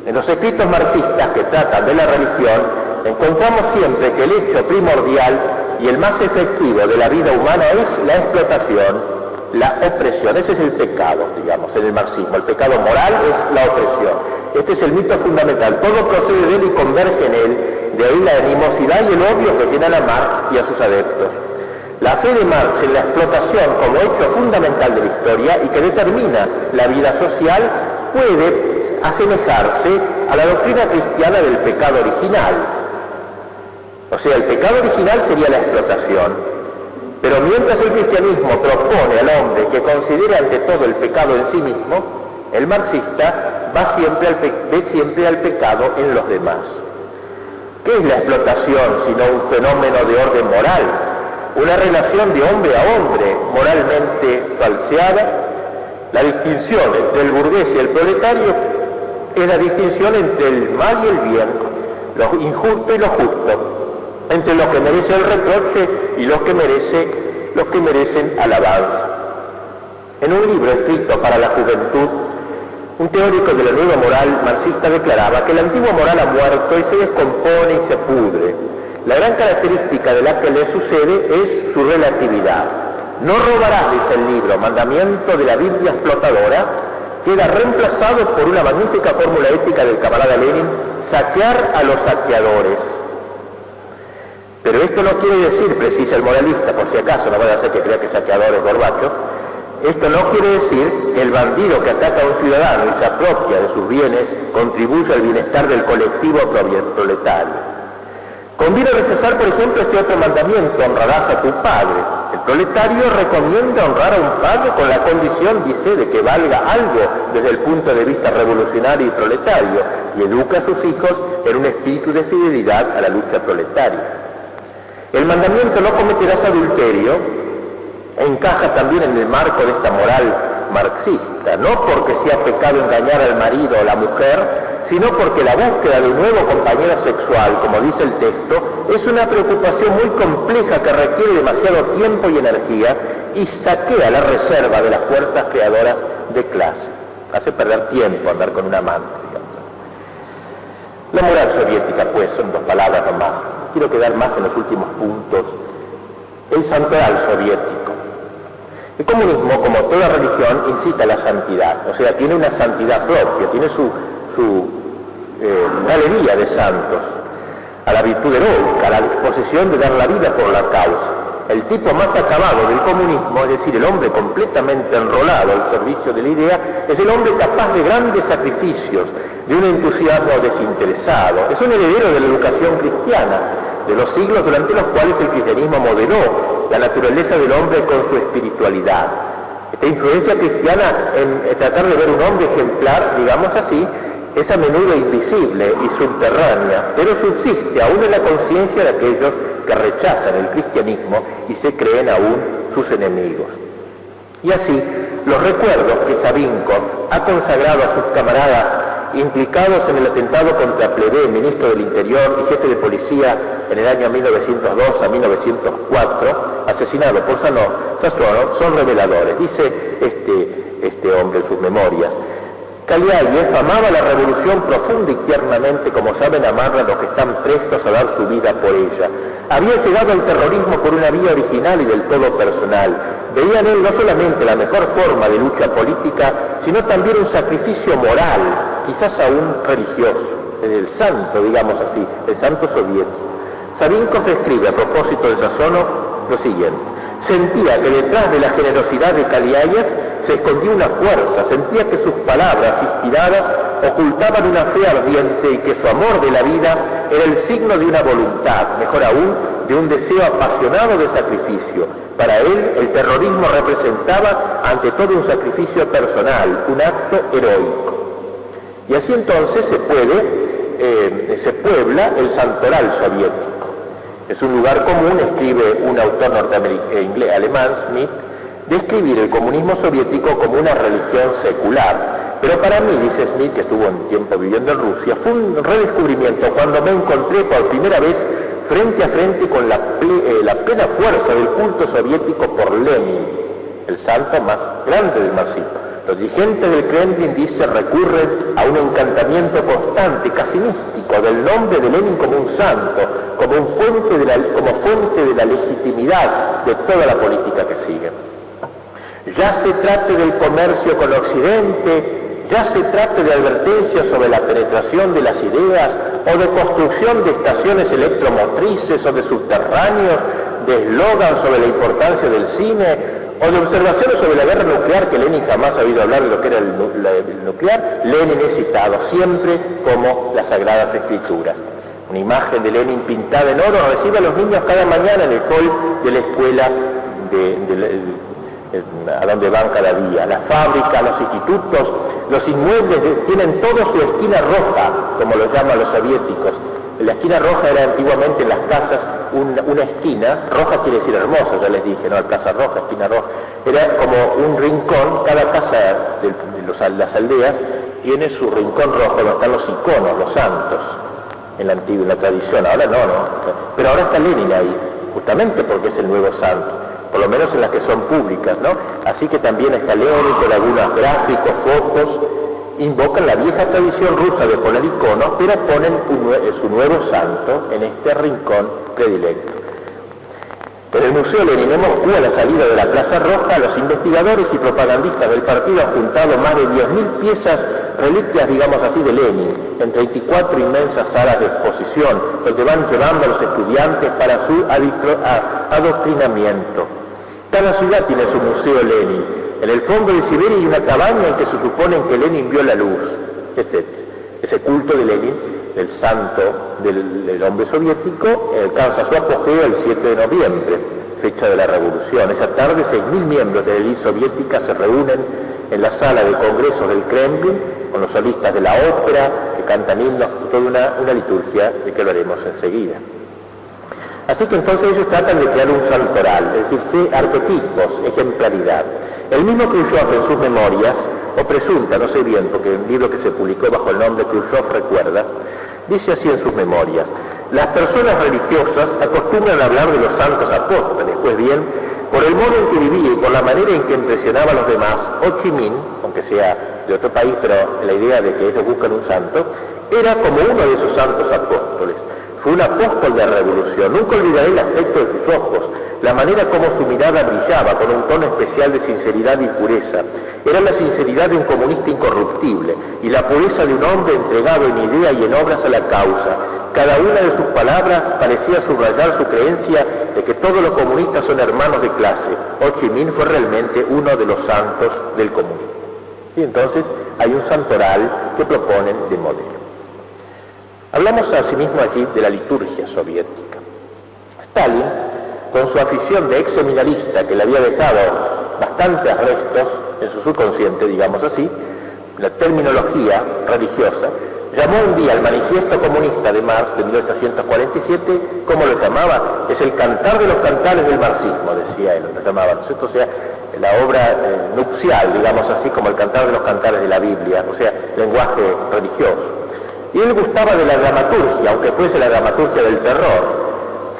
En los escritos marxistas que tratan de la religión, encontramos siempre que el hecho primordial y el más efectivo de la vida humana es la explotación, la opresión. Ese es el pecado, digamos, en el marxismo. El pecado moral es la opresión. Este es el mito fundamental. Todo procede de él y converge en él. De ahí la animosidad y el odio que tienen a Marx y a sus adeptos. La fe de Marx en la explotación como hecho fundamental de la historia y que determina la vida social puede asemejarse a la doctrina cristiana del pecado original. O sea, el pecado original sería la explotación. Pero mientras el cristianismo propone al hombre que considere ante todo el pecado en sí mismo, el marxista ve siempre al pecado en los demás. ¿Qué es la explotación sino un fenómeno de orden moral? Una relación de hombre a hombre moralmente falseada. La distinción entre el burgués y el proletario es la distinción entre el mal y el bien, lo injusto y lo justo, entre los que merecen el reproche y los que merecen alabanza. En un libro escrito para la juventud, un teórico de la nueva moral marxista declaraba que la antigua moral ha muerto y se descompone y se pudre. La gran característica de la que le sucede es su relatividad. No robarás, dice el libro, mandamiento de la Biblia explotadora, queda reemplazado por una magnífica fórmula ética del camarada Lenin: saquear a los saqueadores. Pero esto no quiere decir, precisa el moralista, por si acaso no vaya a ser que crea que saqueador es Gorbachev, esto no quiere decir que el bandido que ataca a un ciudadano y se apropia de sus bienes contribuye al bienestar del colectivo proletario. Conviene rechazar, por ejemplo, este otro mandamiento: honrarás a tu padre. El proletario recomienda honrar a un padre con la condición, dice, de que valga algo desde el punto de vista revolucionario y proletario, y educa a sus hijos en un espíritu de fidelidad a la lucha proletaria. El mandamiento no cometerás adulterio encaja también en el marco de esta moral marxista, no porque sea pecado engañar al marido o la mujer, sino porque la búsqueda de un nuevo compañero sexual, como dice el texto, es una preocupación muy compleja que requiere demasiado tiempo y energía y saquea la reserva de las fuerzas creadoras de clase. Hace perder tiempo andar con un amante, digamos. La moral soviética, pues, son dos palabras nomás. Quiero quedar más en los últimos puntos. El santoral soviético. El comunismo, como toda religión, incita a la santidad, o sea, tiene una santidad propia, tiene su galería de santos, a la virtud heroica, a la disposición de dar la vida por la causa. El tipo más acabado del comunismo, es decir, el hombre completamente enrolado al servicio de la idea, es el hombre capaz de grandes sacrificios, de un entusiasmo desinteresado. Es un heredero de la educación cristiana, de los siglos durante los cuales el cristianismo modeló la naturaleza del hombre con su espiritualidad. Esta influencia cristiana en tratar de ver un hombre ejemplar, digamos así, es a menudo invisible y subterránea, pero subsiste aún en la conciencia de aquellos que rechazan el cristianismo y se creen aún sus enemigos. Y así, los recuerdos que Savinko ha consagrado a sus camaradas implicados en el atentado contra Plevé, ministro del Interior y jefe de policía en el año 1902 a 1904, asesinado por Sassono, son reveladores. Dice este hombre en sus memorias: Kaliayev amaba la revolución profunda y tiernamente, como saben amarla los que están prestos a dar su vida por ella. Había llegado al terrorismo por una vía original y del todo personal. Veía en él no solamente la mejor forma de lucha política, sino también un sacrificio moral, quizás aún religioso, el santo, digamos así, el santo soviético. Savinko se escribe a propósito de Sassono lo siguiente: sentía que detrás de la generosidad de Kaliayev se escondía una fuerza, sentía que sus palabras inspiradas ocultaban una fe ardiente y que su amor de la vida era el signo de una voluntad, mejor aún, de un deseo apasionado de sacrificio. Para él, el terrorismo representaba ante todo un sacrificio personal, un acto heroico. Y así entonces se puebla el santoral soviético. Es un lugar común, escribe un autor alemán, Smith, describir el comunismo soviético como una religión secular. Pero para mí, dice Smith, que estuvo un tiempo viviendo en Rusia, fue un redescubrimiento cuando me encontré por primera vez frente a frente con la plena fuerza del culto soviético por Lenin, el santo más grande del marxismo. Los dirigentes del Kremlin, dice, recurren a un encantamiento constante, casi místico, del nombre de Lenin como un santo, como fuente de la legitimidad de toda la política que sigue. Ya se trate del comercio con Occidente, ya se trate de advertencias sobre la penetración de las ideas, o de construcción de estaciones electromotrices o de subterráneos, de eslogan sobre la importancia del cine, o de observaciones sobre la guerra nuclear, que Lenin jamás ha oído hablar de lo que era el nuclear. Lenin es citado siempre como las Sagradas Escrituras. Una imagen de Lenin pintada en oro recibe a los niños cada mañana en el hall de la escuela a donde van cada día. Las fábricas, los institutos, los inmuebles tienen toda su esquina roja, como lo llaman los soviéticos. La esquina roja era antiguamente en las casas una esquina, roja quiere decir hermosa, ya les dije, ¿no? Casa roja, esquina roja. Era como un rincón, cada casa de las aldeas tiene su rincón rojo, donde están los iconos, los santos, en la tradición. Ahora no. Pero ahora está Lenin ahí, justamente porque es el nuevo santo, por lo menos en las que son públicas, ¿no? Así que también está Lenin con algunos gráficos, fotos, invocan la vieja tradición rusa de poner iconos, pero ponen su nuevo santo en este rincón predilecto. En el Museo Lenin en Moscú, a la salida de la Plaza Roja, los investigadores y propagandistas del partido han juntado más de 10.000 piezas, reliquias, digamos así, de Lenin, en 34 inmensas salas de exposición, donde van llevando a los estudiantes para su adoctrinamiento. Cada ciudad tiene su Museo Lenin. En el fondo de Siberia hay una cabaña en que se supone que Lenin vio la luz, etc. Ese culto de Lenin, del santo del hombre soviético, alcanza su apogeo el 7 de noviembre, fecha de la revolución. Esa tarde 6.000 miembros de la élite soviética se reúnen en la sala de congresos del Kremlin, con los solistas de la ópera, que cantan himnos, toda una liturgia de que lo haremos enseguida. Así que entonces ellos tratan de crear un santoral, es decir, arquetipos, ejemplaridad. El mismo Khrushchev en sus memorias, o presunta, no sé bien, porque un libro que se publicó bajo el nombre Khrushchev recuerda, dice así en sus memorias: las personas religiosas acostumbran a hablar de los santos apóstoles, pues bien, por el modo en que vivía y por la manera en que impresionaba a los demás, Ho Chi Minh, aunque sea de otro país, pero la idea de que ellos buscan un santo, era como uno de esos santos apóstoles. Fue un apóstol de revolución. Nunca olvidaré el aspecto de sus ojos, la manera como su mirada brillaba con un tono especial de sinceridad y pureza. Era la sinceridad de un comunista incorruptible y la pureza de un hombre entregado en idea y en obras a la causa. Cada una de sus palabras parecía subrayar su creencia de que todos los comunistas son hermanos de clase. Ho Chi Minh fue realmente uno de los santos del comunismo. Y entonces hay un santoral que proponen de modelo. Hablamos asimismo allí de la liturgia soviética. Stalin, con su afición de ex seminarista que le había dejado bastantes restos en su subconsciente, digamos así, la terminología religiosa, llamó un día al manifiesto comunista de Marx de 1847, ¿cómo lo llamaba? Es el cantar de los cantares del marxismo, decía él, lo llamaba, ¿no es cierto? O sea, la obra nupcial, digamos así, como el cantar de los cantares de la Biblia, o sea, lenguaje religioso. Y él gustaba de la dramaturgia, aunque fuese la dramaturgia del terror.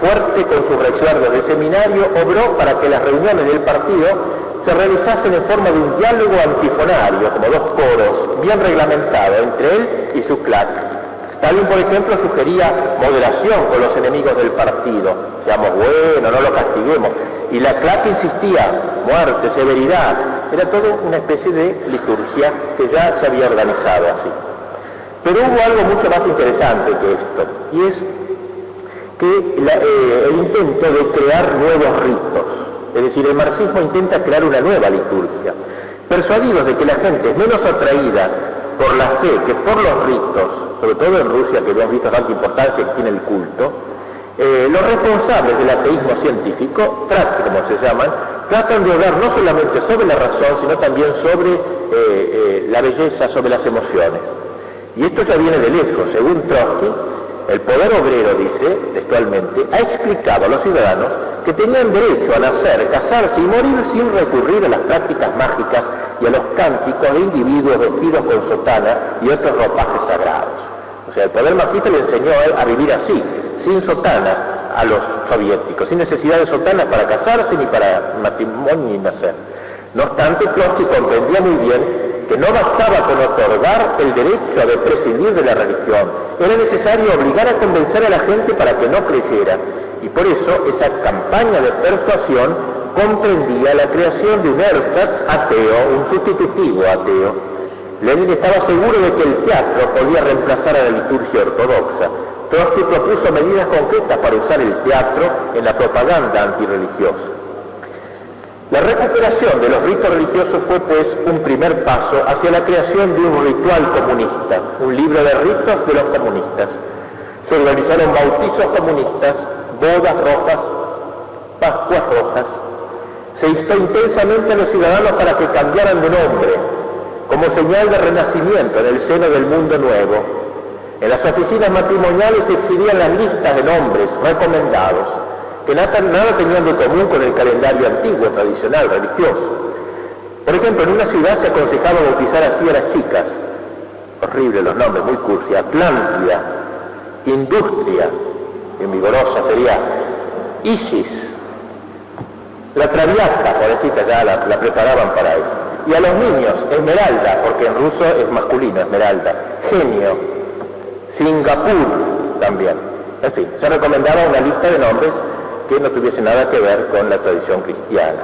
Fuerte con sus recuerdos de seminario, obró para que las reuniones del partido se realizasen en forma de un diálogo antifonario, como dos coros, bien reglamentados entre él y su claque. Stalin, por ejemplo, sugería moderación con los enemigos del partido. Seamos buenos, no lo castiguemos. Y la claque insistía, muerte, severidad. Era toda una especie de liturgia que ya se había organizado así. Pero hubo algo mucho más interesante que esto, y es que el intento de crear nuevos ritos. Es decir, el marxismo intenta crear una nueva liturgia, persuadidos de que la gente es menos atraída por la fe que por los ritos, sobre todo en Rusia, que hemos visto tanta importancia que tiene el culto, los responsables del ateísmo científico, como se llaman, tratan de hablar no solamente sobre la razón, sino también sobre la belleza, sobre las emociones. Y esto ya viene de lejos. Según Trotsky, el poder obrero, dice textualmente, ha explicado a los ciudadanos que tenían derecho a nacer, casarse y morir sin recurrir a las prácticas mágicas y a los cánticos de individuos vestidos con sotana y otros ropajes sagrados. O sea, el poder marxista le enseñó a vivir así, sin sotanas a los soviéticos, sin necesidad de sotanas para casarse ni para matrimonio ni nacer. No obstante, Trotsky comprendía muy bien que no bastaba con otorgar el derecho de prescindir de la religión, era necesario obligar a convencer a la gente para que no creyera, y por eso esa campaña de persuasión comprendía la creación de un ersatz ateo, un sustitutivo ateo. Lenin estaba seguro de que el teatro podía reemplazar a la liturgia ortodoxa. Trotsky propuso medidas concretas para usar el teatro en la propaganda antirreligiosa. La recuperación de los ritos religiosos fue, pues, un primer paso hacia la creación de un ritual comunista, un libro de ritos de los comunistas. Se organizaron bautizos comunistas, bodas rojas, pascuas rojas. Se instó intensamente a los ciudadanos para que cambiaran de nombre, como señal de renacimiento en el seno del mundo nuevo. En las oficinas matrimoniales se exhibían las listas de nombres recomendados, que nada tenían de común con el calendario antiguo, tradicional, religioso. Por ejemplo, en una ciudad se aconsejaba bautizar así a las chicas. Horrible los nombres, muy cursi. Atlántida, Industria, en vigorosa sería Isis. La Traviata, pobrecita, ya la preparaban para eso. Y a los niños, Esmeralda, porque en ruso es masculino, Esmeralda. Genio, Singapur también. En fin, se recomendaba una lista de nombres que no tuviese nada que ver con la tradición cristiana.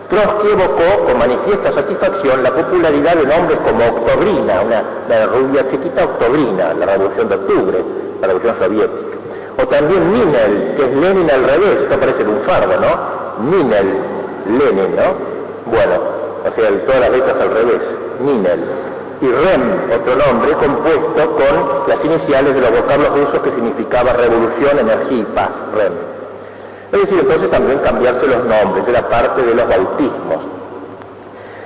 Trotsky evocó con manifiesta satisfacción la popularidad de nombres como Octobrina, una rubia chiquita Octobrina, la Revolución de Octubre, la Revolución Soviética. O también Ninel, que es Lenin al revés, esto parece lunfardo, ¿no? Ninel, Lenin, ¿no? Bueno, o sea, todas las letras al revés, Ninel. Y Rem, otro nombre compuesto con las iniciales de los vocablos rusos que significaba revolución, energía y paz, Rem. Es decir, entonces también cambiarse los nombres, era parte de los bautismos.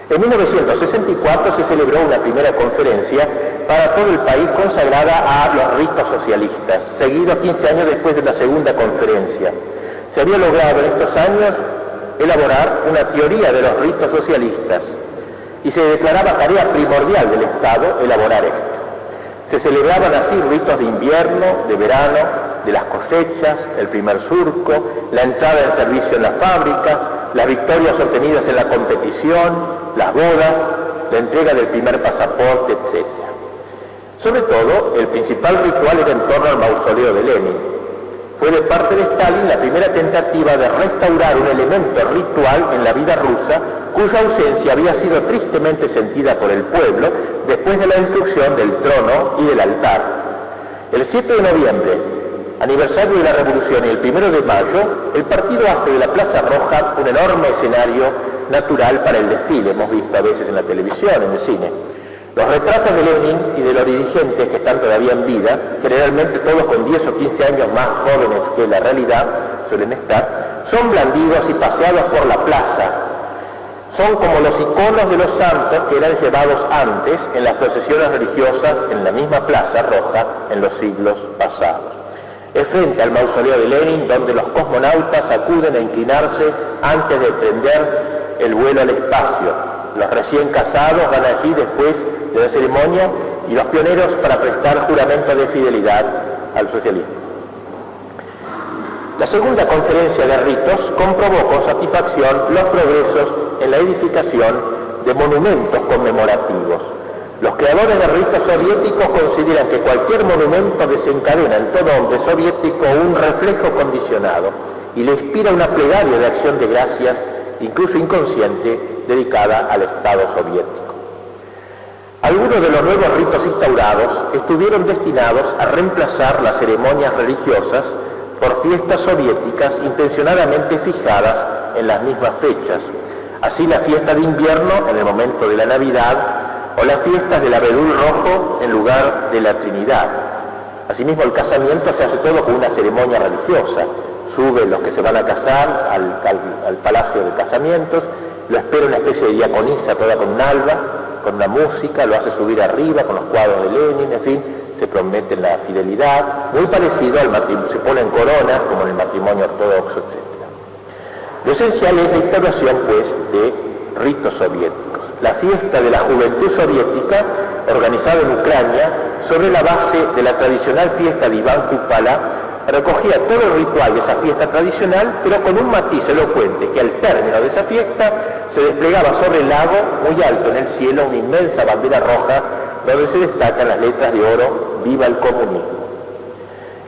En 1964 se celebró una primera conferencia para todo el país consagrada a los ritos socialistas, seguido 15 años después de la segunda conferencia. Se había logrado en estos años elaborar una teoría de los ritos socialistas y se declaraba tarea primordial del Estado elaborar esto. Se celebraban así ritos de invierno, de verano, de las cosechas, el primer surco, la entrada en servicio en las fábricas, las victorias obtenidas en la competición, las bodas, la entrega del primer pasaporte, etc. Sobre todo, el principal ritual era en torno al mausoleo de Lenin. Fue de parte de Stalin la primera tentativa de restaurar un elemento ritual en la vida rusa cuya ausencia había sido tristemente sentida por el pueblo después de la destrucción del trono y del altar. El 7 de noviembre, aniversario de la Revolución, y el 1 de mayo, el partido hace de la Plaza Roja un enorme escenario natural para el desfile, hemos visto a veces en la televisión, en el cine. Los retratos de Lenin y de los dirigentes que están todavía en vida, generalmente todos con 10 o 15 años más jóvenes que la realidad suelen estar, son blandidos y paseados por la plaza. Son como los iconos de los santos que eran llevados antes en las procesiones religiosas en la misma Plaza Roja en los siglos pasados. Es frente al mausoleo de Lenin donde los cosmonautas acuden a inclinarse antes de emprender el vuelo al espacio. Los recién casados van allí después de la ceremonia y los pioneros para prestar juramento de fidelidad al socialismo. La segunda conferencia de ritos comprobó con satisfacción los progresos en la edificación de monumentos conmemorativos. Los creadores de ritos soviéticos consideran que cualquier monumento desencadena en todo hombre soviético un reflejo condicionado y le inspira una plegaria de acción de gracias, incluso inconsciente, dedicada al Estado soviético. Algunos de los nuevos ritos instaurados estuvieron destinados a reemplazar las ceremonias religiosas por fiestas soviéticas intencionadamente fijadas en las mismas fechas. Así la fiesta de invierno en el momento de la Navidad o las fiestas del abedul rojo en lugar de la Trinidad. Asimismo el casamiento se hace todo con una ceremonia religiosa. Suben los que se van a casar al palacio de casamientos, lo espera una especie de diaconisa toda con un alba, con una música, lo hace subir arriba con los cuadros de Lenin, en fin, se prometen la fidelidad, muy parecido al matrimonio, se ponen coronas como en el matrimonio ortodoxo, etc. Lo esencial es la instauración, pues, de ritos soviéticos. La fiesta de la juventud soviética, organizada en Ucrania, sobre la base de la tradicional fiesta de Iván Kupala, recogía todo el ritual de esa fiesta tradicional, pero con un matiz elocuente, que al término de esa fiesta se desplegaba sobre el lago, muy alto en el cielo, una inmensa bandera roja, donde se destacan las letras de oro, ¡Viva el comunismo!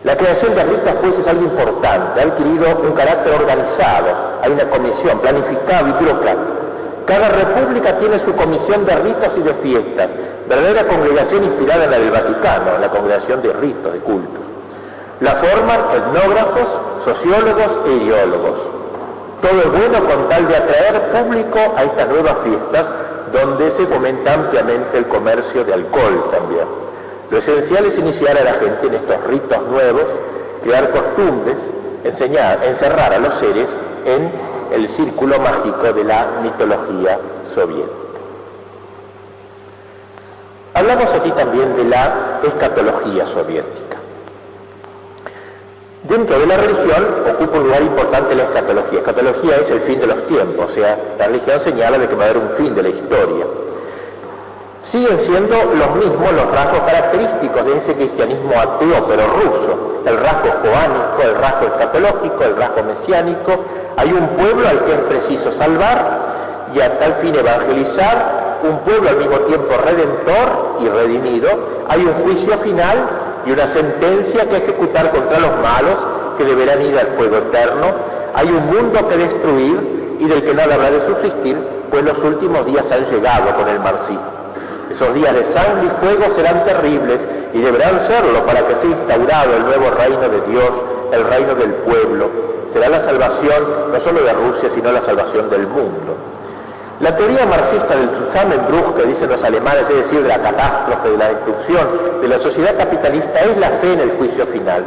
La creación de ritos, pues, es algo importante, ha adquirido un carácter organizado, hay una comisión planificada y burocrática. Cada república tiene su comisión de ritos y de fiestas, verdadera congregación inspirada en la del Vaticano, en la congregación de ritos, de cultos. La forman etnógrafos, sociólogos e ideólogos. Todo es bueno con tal de atraer público a estas nuevas fiestas, donde se fomenta ampliamente el comercio de alcohol también. Lo esencial es iniciar a la gente en estos ritos nuevos, crear costumbres, encerrar a los seres en el círculo mágico de la mitología soviética. Hablamos aquí también de la escatología soviética. Dentro de la religión ocupa un lugar importante la escatología. Escatología es el fin de los tiempos, o sea, la religión señala de que va a haber un fin de la historia. Siguen siendo los mismos los rasgos característicos de ese cristianismo ateo pero ruso, el rasgo joánico, el rasgo escatológico, el rasgo mesiánico. Hay un pueblo al que es preciso salvar y a tal fin evangelizar, un pueblo al mismo tiempo redentor y redimido. Hay un juicio final y una sentencia que ejecutar contra los malos que deberán ir al fuego eterno. Hay un mundo que destruir y del que nada habrá de subsistir, pues los últimos días han llegado con el marxismo. Esos días de sangre y fuego serán terribles y deberán serlo para que sea instaurado el nuevo reino de Dios, el reino del pueblo. Será la salvación no solo de Rusia, sino la salvación del mundo. La teoría marxista del Zusammenbruch, que dicen los alemanes, es decir, de la catástrofe, de la destrucción de la sociedad capitalista, es la fe en el juicio final.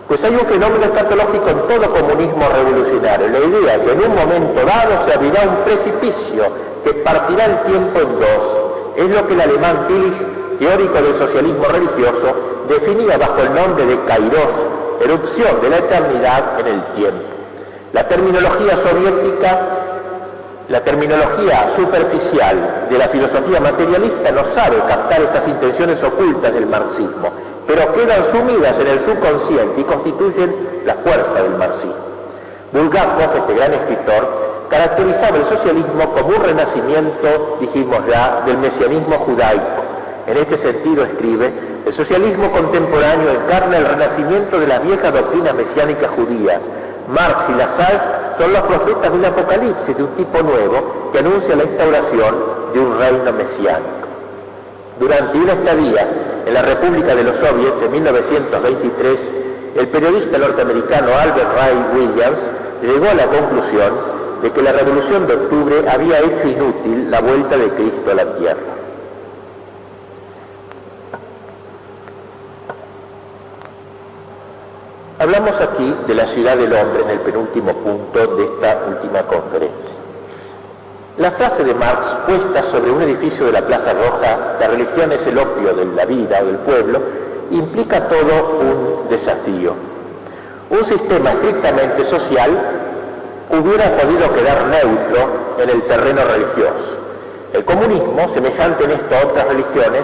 Pues hay un fenómeno escatológico en todo comunismo revolucionario, la idea que en un momento dado se abrirá un precipicio que partirá el tiempo en dos. Es lo que el alemán Tillich, teórico del socialismo religioso, definía bajo el nombre de Kairos, erupción de la eternidad en el tiempo. La terminología soviética, la terminología superficial de la filosofía materialista no sabe captar estas intenciones ocultas del marxismo, pero quedan sumidas en el subconsciente y constituyen la fuerza del marxismo. Bulgakov, este gran escritor, caracterizaba el socialismo como un renacimiento, dijimos ya, del mesianismo judaico. En este sentido escribe: el socialismo contemporáneo encarna el renacimiento de las viejas doctrinas mesiánicas judías. Marx y Lassalle son los profetas de un apocalipsis de un tipo nuevo que anuncia la instauración de un reino mesiánico. Durante una estadía en la República de los Soviets en 1923, el periodista norteamericano Albert Ray Williams llegó a la conclusión de que la Revolución de Octubre había hecho inútil la vuelta de Cristo a la tierra. Hablamos aquí de la ciudad del hombre en el penúltimo punto de esta última conferencia. La frase de Marx puesta sobre un edificio de la Plaza Roja, la religión es el opio de la vida o del pueblo, implica todo un desafío. Un sistema estrictamente social hubiera podido quedar neutro en el terreno religioso. El comunismo, semejante en esto a otras religiones,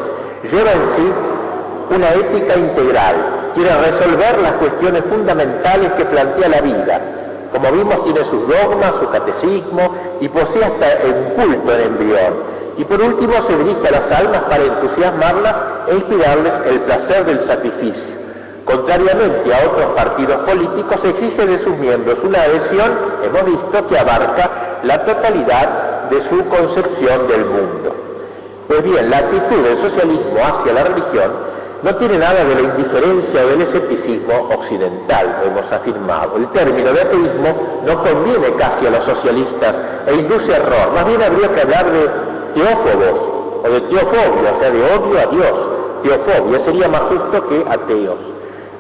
lleva en sí una ética integral, quiere resolver las cuestiones fundamentales que plantea la vida. Como vimos, tiene sus dogmas, su catecismo y posee hasta un culto en embrión. Y por último se dirige a las almas para entusiasmarlas e inspirarles el placer del sacrificio. Contrariamente a otros partidos políticos, exige de sus miembros una adhesión, hemos visto, que abarca la totalidad de su concepción del mundo. Pues bien, la actitud del socialismo hacia la religión no tiene nada de la indiferencia o del escepticismo occidental, hemos afirmado. El término de ateísmo no conviene casi a los socialistas e induce error. Más bien habría que hablar de teófobos o de teofobia, o sea, de odio a Dios. Teofobia sería más justo que ateos.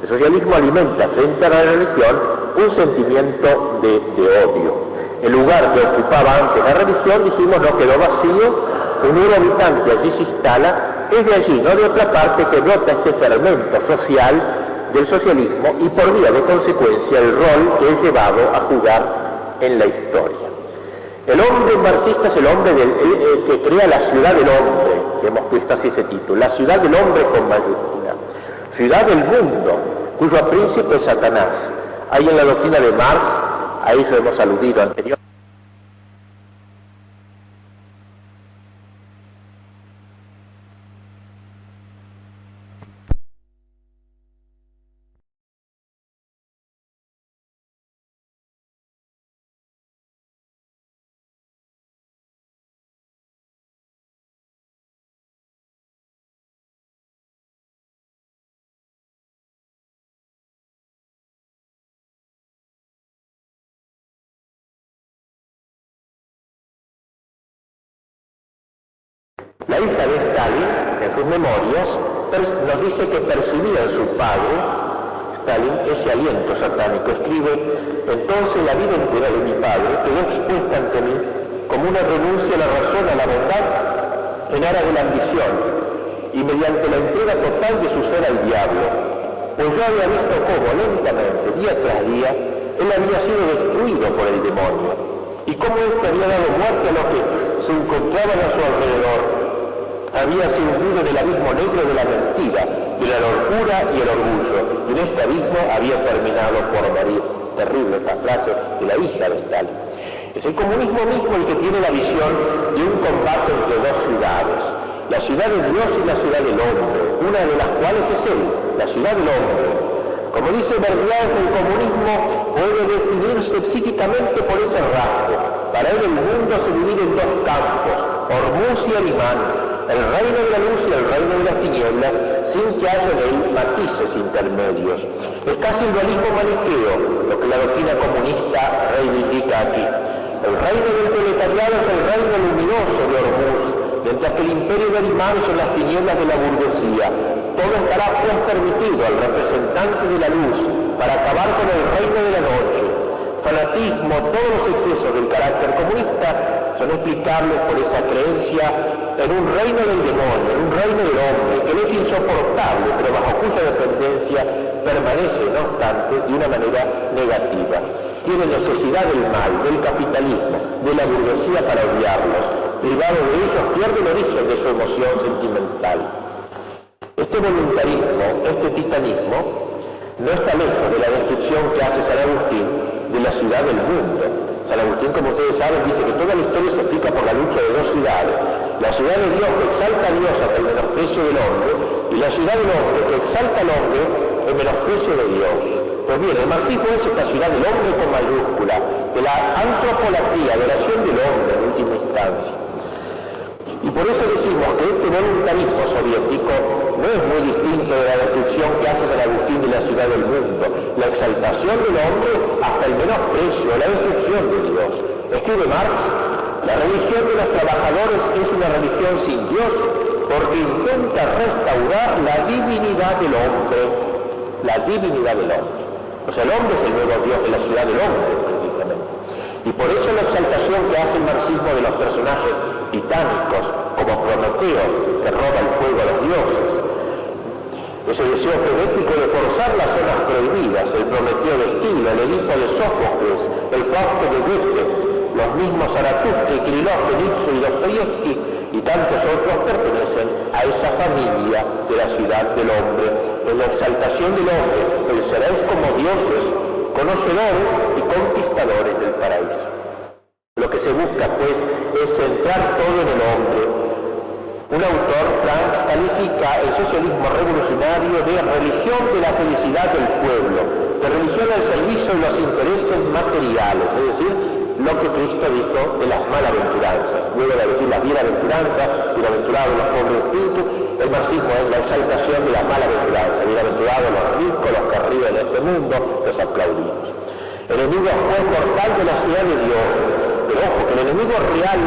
El socialismo alimenta frente a la religión un sentimiento de odio. El lugar que ocupaba antes la religión, dijimos, no quedó vacío, un nuevo habitante allí se instala, es de allí, no de otra parte, que brota este fermento social del socialismo y por vía de consecuencia el rol que es llevado a jugar en la historia. El hombre marxista es el hombre que crea la ciudad del hombre, que hemos puesto así ese título, la ciudad del hombre con mayúscula, ciudad del mundo, cuyo príncipe es Satanás. Hay en la doctrina de Marx, a eso hemos aludido anteriormente. La hija de Stalin, en sus memorias, nos dice que percibía en su padre, Stalin, ese aliento satánico. Escribe: entonces la vida entera de mi padre quedó expuesta ante mí como una renuncia a la razón, a la verdad, en aras de la ambición, y mediante la entrega total de su ser al diablo, pues yo había visto cómo lentamente, día tras día, él había sido destruido por el demonio, y cómo éste había dado muerte a los que se encontraban a su alrededor. Había sido hundido en el abismo negro de la mentira, de la locura y el orgullo, y en este abismo había terminado por morir. Terrible esta frase de la hija de Stalin. Es el comunismo mismo el que tiene la visión de un combate entre dos ciudades, la ciudad de Dios y la ciudad del hombre, una de las cuales es él, la ciudad del hombre. Como dice Verdier, el comunismo puede definirse psíquicamente por ese rasgo. Para él el mundo se divide en dos campos, Hormuz y Arimán, el reino de la luz y el reino de las tinieblas, sin que haya en él matices intermedios. Es casi el dualismo maniqueo, lo que la doctrina comunista reivindica aquí. El reino del proletariado es el reino luminoso de Hormuz, mientras que el imperio de Arimán son las tinieblas de la burguesía. Todo estará pues permitido al representante de la luz para acabar con el reino de la noche. Fanatismo, todos los excesos del carácter comunista son explicables por esa creencia en un reino del demonio, en un reino del hombre, que no es insoportable, pero bajo cuya dependencia permanece, no obstante, de una manera negativa. Tiene necesidad del mal, del capitalismo, de la burguesía para odiarlos. Privado de ellos, pierde el origen de su emoción sentimental. Este voluntarismo, este titanismo, no está lejos de la descripción que hace San Agustín de la ciudad del mundo. San Agustín, como ustedes saben, dice que toda la historia se explica por la lucha de dos ciudades. La ciudad de Dios que exalta a Dios hasta el menosprecio del hombre, y la ciudad del hombre que exalta al hombre en menosprecio de Dios. Pues bien, el marxismo es esta ciudad del hombre con mayúscula, de la antropolatría, adoración del hombre en última instancia. Y por eso decimos que este voluntarismo soviético no es muy distinto de la descripción que hace San Agustín de la ciudad del mundo, la exaltación del hombre hasta el menosprecio, la destrucción de Dios. Escribe Marx: la religión de los trabajadores es una religión sin Dios porque intenta restaurar la divinidad del hombre. La divinidad del hombre. O sea, el hombre es el nuevo Dios de la ciudad del hombre, precisamente. Y por eso la exaltación que hace el marxismo de los personajes titánicos, como Prometeo, que roba el fuego a los dioses. Ese deseo frenético de forzar las zonas prohibidas, el Prometeo de Esquilo, el Edipo de Sófocles, el Fausto de Goethe, los mismos Zaratustra, Krylov, Nietzsche y Dostoyevsky, y tantos otros pertenecen a esa familia de la ciudad del hombre. En la exaltación del hombre, seréis como dioses, conocedores y conquistadores del paraíso. Lo que se busca, pues, es centrar todo en el hombre. Un autor, Frank, califica el socialismo revolucionario de religión de la felicidad del pueblo, de religión al servicio de los intereses materiales, es decir, lo que Cristo dijo de las malaventuranzas. Luego de decir las bienaventuranzas, bienaventurados los pobres de espíritu, el marxismo es la exaltación de la mala aventuranza. Bienaventurados los ricos, los que arriba en este mundo, los aplaudimos. El enemigo fue mortal de la ciudad de Dios. Pero ojo, que el enemigo real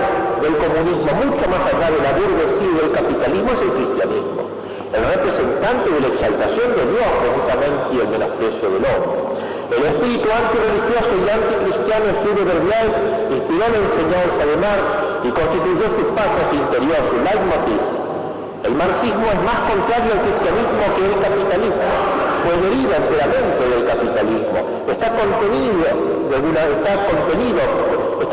del comunismo, mucho más allá de la burguesía y del capitalismo, es el cristianismo. El representante de la exaltación de Dios, precisamente, y el menosprecio del hombre. El espíritu antirreligioso y anticristiano Eugenio Verbier inspiró la enseñanza de Marx y constituyó su pasos interior, su leitmotiv. El marxismo es más contrario al cristianismo que el capitalismo, pues deriva enteramente del capitalismo. Está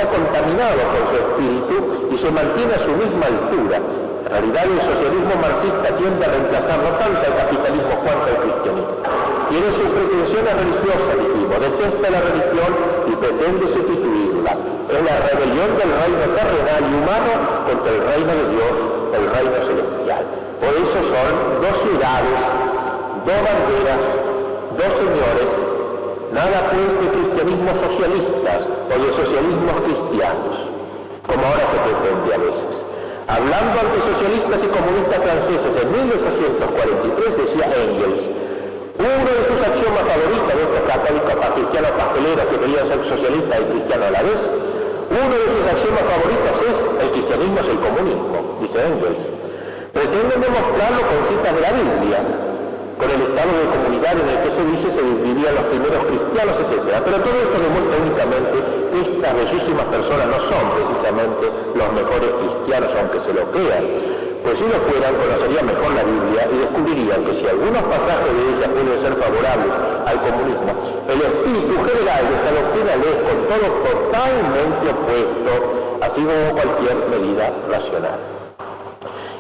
contaminado por su espíritu y se mantiene a su misma altura. En realidad el socialismo marxista tiende a reemplazar no tanto al capitalismo cuanto al cristianismo. Tiene sus pretensiones religiosas, dijimos, detesta la religión y pretende sustituirla. Es la rebelión del reino terrenal y humano contra el reino de Dios, el reino celestial. Por eso son dos ciudades, dos banderas, dos señores, nada pues de cristianismos socialistas o de socialismos cristianos, como ahora se pretende a veces. Hablando ante socialistas y comunistas franceses en 1843, decía Engels, uno de sus axiomas favoritos de estos católicos cristianos pasteleros que querían ser socialistas y cristianos a la vez, uno de sus axiomas favoritos es el cristianismo es el comunismo, dice Engels. Pretenden demostrarlo con citas de la Biblia, con el estado de comunidad en el que se dice se vivían los primeros cristianos, etc. Pero todo esto demuestra únicamente que estas bellísimas personas no son precisamente los mejores cristianos, aunque se lo crean. Pues si lo fueran, conocerían mejor la Biblia y descubrirían que si algunos pasajes de ella pueden ser favorables al comunismo, el espíritu general de esta doctrina le es con todo totalmente opuesto, así como cualquier medida racional.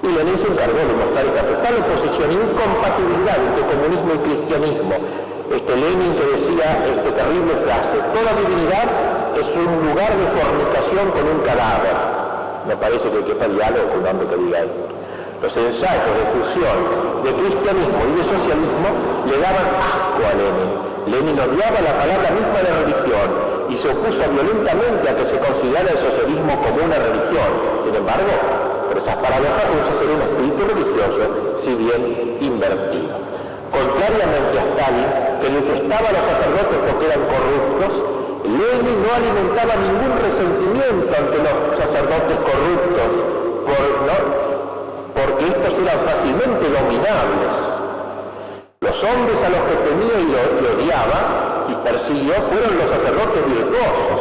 Y Lenin se encargó de mostrar esta total oposición e incompatibilidad entre comunismo y cristianismo. Lenin que decía esta terrible frase, toda divinidad es un lugar de fornicación con un cadáver. Me parece que quepa diálogo con un hombre que diga esto. Los ensayos de fusión de cristianismo y de socialismo le daban asco a Lenin. Lenin odiaba la palabra misma de religión y se opuso violentamente a que se considerara el socialismo como una religión. Sin embargo, por esas paradojas puso ser un espíritu religioso, si bien invertido. Contrariamente a Stalin, que detestaba a los sacerdotes porque eran corruptos, Lenin no alimentaba ningún resentimiento ante los sacerdotes corruptos, porque estos eran fácilmente dominables. Los hombres a los que temía y odiaba y persiguió fueron los sacerdotes virtuosos.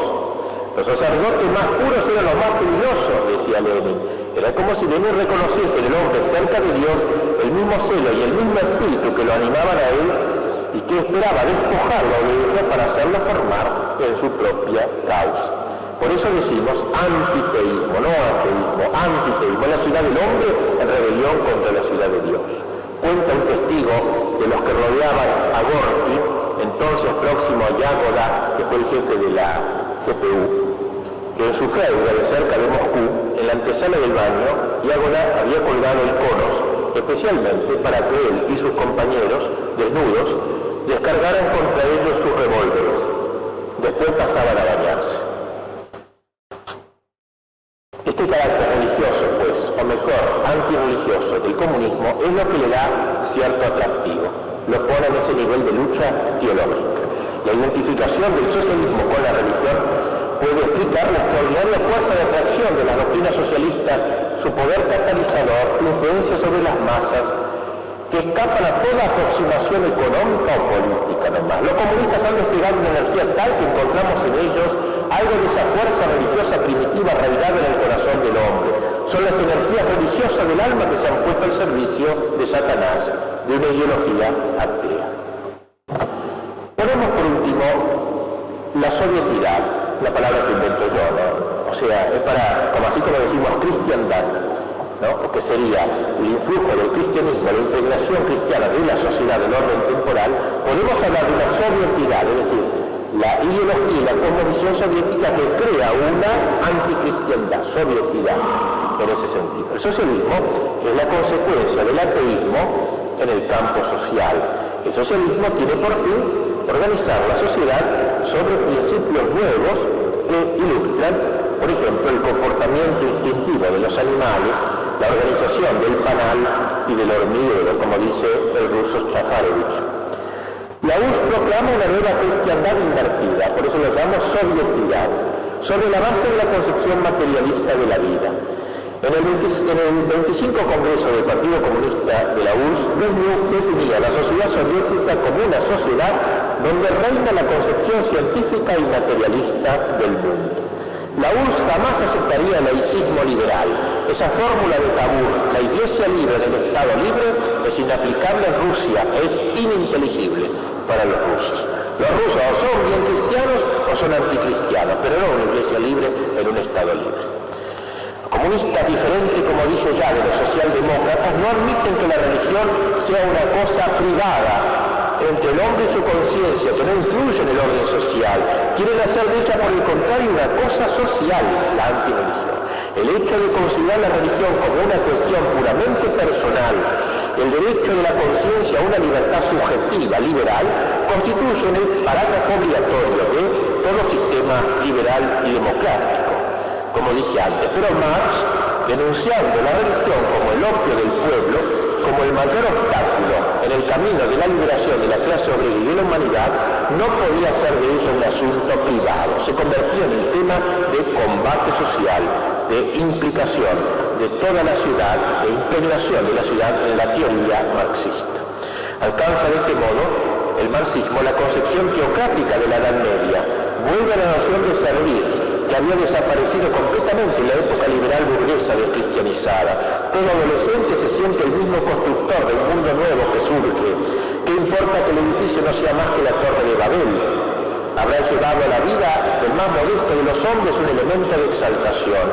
Los sacerdotes más puros eran los más peligrosos, decía Lenin. Era como si Lenin reconociese en el hombre cerca de Dios el mismo celo y el mismo espíritu que lo animaban a él y que esperaba despojarlo de ello para hacerlo formar en su propia causa. Por eso decimos antiteísmo, no ateísmo, antiteísmo, la ciudad del hombre en rebelión contra la ciudad de Dios. Cuenta un testigo de los que rodeaban a Gorky, entonces próximo a Yagoda, que fue el jefe de la GPU, que en su feuda de cerca de Moscú, en la antesala del baño, Yagoda había colgado iconos, especialmente para que él y sus compañeros, desnudos, descargaran contra ellos sus revólveres. Después pasaban a bañarse. Este carácter religioso, pues, o mejor, antirreligioso del comunismo, es lo que le da cierto atractivo. Lo pone en ese nivel de lucha teológica. La identificación del socialismo con la religión puede explicar la extraordinaria fuerza de atracción de las doctrinas socialistas, su poder catalizador, su influencia sobre las masas, que escapan a toda aproximación económica o política nomás. Los comunistas han desplegado una energía tal que encontramos en ellos algo de esa fuerza religiosa primitiva arraigada en el corazón del hombre. Son las energías religiosas del alma que se han puesto al servicio de Satanás, de una ideología atea. Ponemos por último la sovietidad, la palabra que invento yo, ¿no? O sea, es para, como así como decimos, cristiandad, ¿no? Que sería el influjo del cristianismo, la integración cristiana de la sociedad del orden temporal. Podemos hablar de una sovietidad, es decir, la ideología y la cosmovisión soviética que crea una anticristiandad, sovietidad, en ese sentido. El socialismo es la consecuencia del ateísmo en el campo social. El socialismo tiene por fin organizar la sociedad sobre principios nuevos que ilustran, por ejemplo, el comportamiento instintivo de los animales, la organización del panal y y del hormiguero, como dice el ruso Shafarevich. La URSS proclama una nueva cristiandad invertida, por eso lo llamamos sovietidad, sobre la base de la concepción materialista de la vida. En el 25 Congreso del Partido Comunista de la URSS definía la sociedad soviética como una sociedad donde reina la concepción científica y materialista del mundo. La URSS jamás aceptaría el laicismo liberal. Esa fórmula de Cavour, la Iglesia libre del Estado libre, es inaplicable en Rusia, es ininteligible para los rusos. Los rusos o son bien cristianos o son anticristianos, pero no una Iglesia libre en un Estado libre. Comunistas diferentes, como dije ya, de los socialdemócratas, no admiten que la religión sea una cosa privada entre el hombre y su conciencia, que no influye en el orden social. Quieren hacer de ella, por el contrario, una cosa social, la antirreligión. El hecho de considerar la religión como una cuestión puramente personal, el derecho de la conciencia a una libertad subjetiva, liberal, constituye el parágrafo obligatorio de todo sistema liberal y democrático, como dije antes. Pero Marx, denunciando la religión como el opio del pueblo, como el mayor obstáculo en el camino de la liberación de la clase obrera y de la humanidad, no podía hacer de eso un asunto privado. Se convertía en el tema de combate social, de implicación de toda la ciudad, de impregnación de la ciudad en la teoría marxista. Alcanza de este modo el marxismo la concepción teocrática de la Edad Media, vuelve a la noción de servir, que había desaparecido completamente en la época liberal burguesa descristianizada. Todo adolescente se siente el mismo constructor del mundo nuevo que surge. ¿Qué importa que el edificio no sea más que la Torre de Babel? Habrá llevado a la vida del más modesto de los hombres un elemento de exaltación.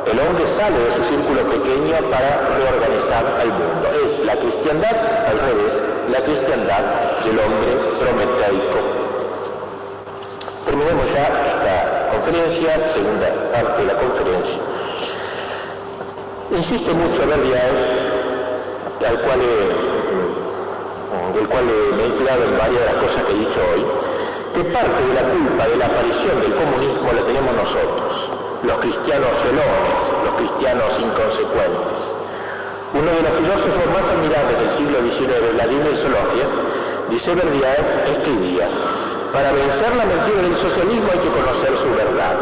El hombre sale de su círculo pequeño para reorganizar al mundo. Es la cristiandad, al revés, la cristiandad del hombre prometeico. Terminemos ya esta conferencia, segunda parte de la conferencia. Insiste mucho Verdiaev, del cual me he inspirado en varias de las cosas que he dicho hoy, que parte de la culpa de la aparición del comunismo la tenemos nosotros, los cristianos felones, los cristianos inconsecuentes. Uno de los filósofos más admirables del siglo XIX, Vladimir Sologiev, dice Verdiaev, escribía: para vencer la mentira del socialismo hay que conocer su verdad.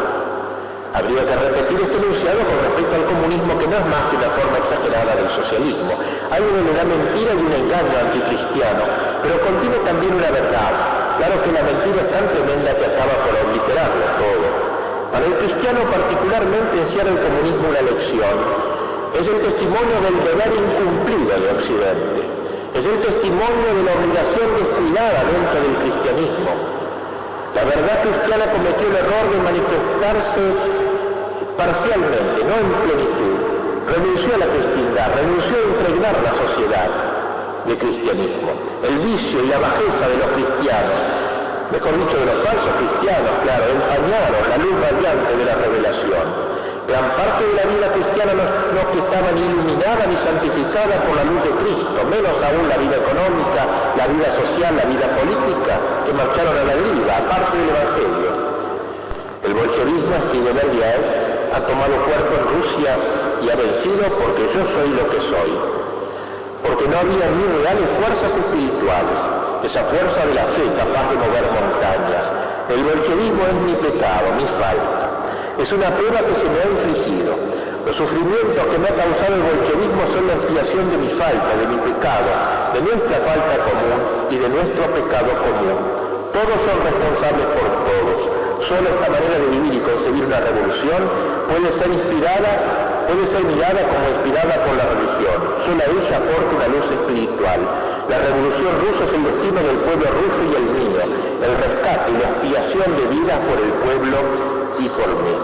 Habría que repetir este enunciado con respecto al comunismo, que no es más que una forma exagerada del socialismo. Hay una mentira y un engaño anticristiano, pero contiene también una verdad. Claro que la mentira es tan tremenda que acaba por obliterarlo todo. Para el cristiano particularmente encierra el comunismo una lección. Es el testimonio del deber incumplido de Occidente. Es el testimonio de la obligación descuidada dentro del cristianismo. La verdad cristiana cometió el error de manifestarse parcialmente, no en plenitud. Renunció a la cristiandad, renunció a impregnar la sociedad de cristianismo. El vicio y la bajeza de los cristianos, mejor dicho de los falsos cristianos, claro, empañaron la luz radiante de la revelación. Gran parte de la vida cristiana no estaba ni iluminada ni santificada por la luz de Cristo, menos aún la vida económica, la vida social, la vida política, que marcharon a la deriva, aparte del Evangelio. El bolchevismo, escribe Verdiaev, ha tomado cuerpo en Rusia y ha vencido porque yo soy lo que soy. Porque no había ni reales fuerzas espirituales, esa fuerza de la fe capaz de mover montañas. El bolchevismo es mi pecado, mi falta. Es una prueba que se me ha infligido. Los sufrimientos que me ha causado el bolchevismo son la expiación de mi falta, de mi pecado, de nuestra falta común y de nuestro pecado común. Todos son responsables por todos. Solo esta manera de vivir y concebir una revolución puede ser mirada como inspirada por la religión. Solo ella aporta una luz espiritual. La revolución rusa es el destino del pueblo ruso y el mío, el rescate y la expiación de vidas por el pueblo y por mí.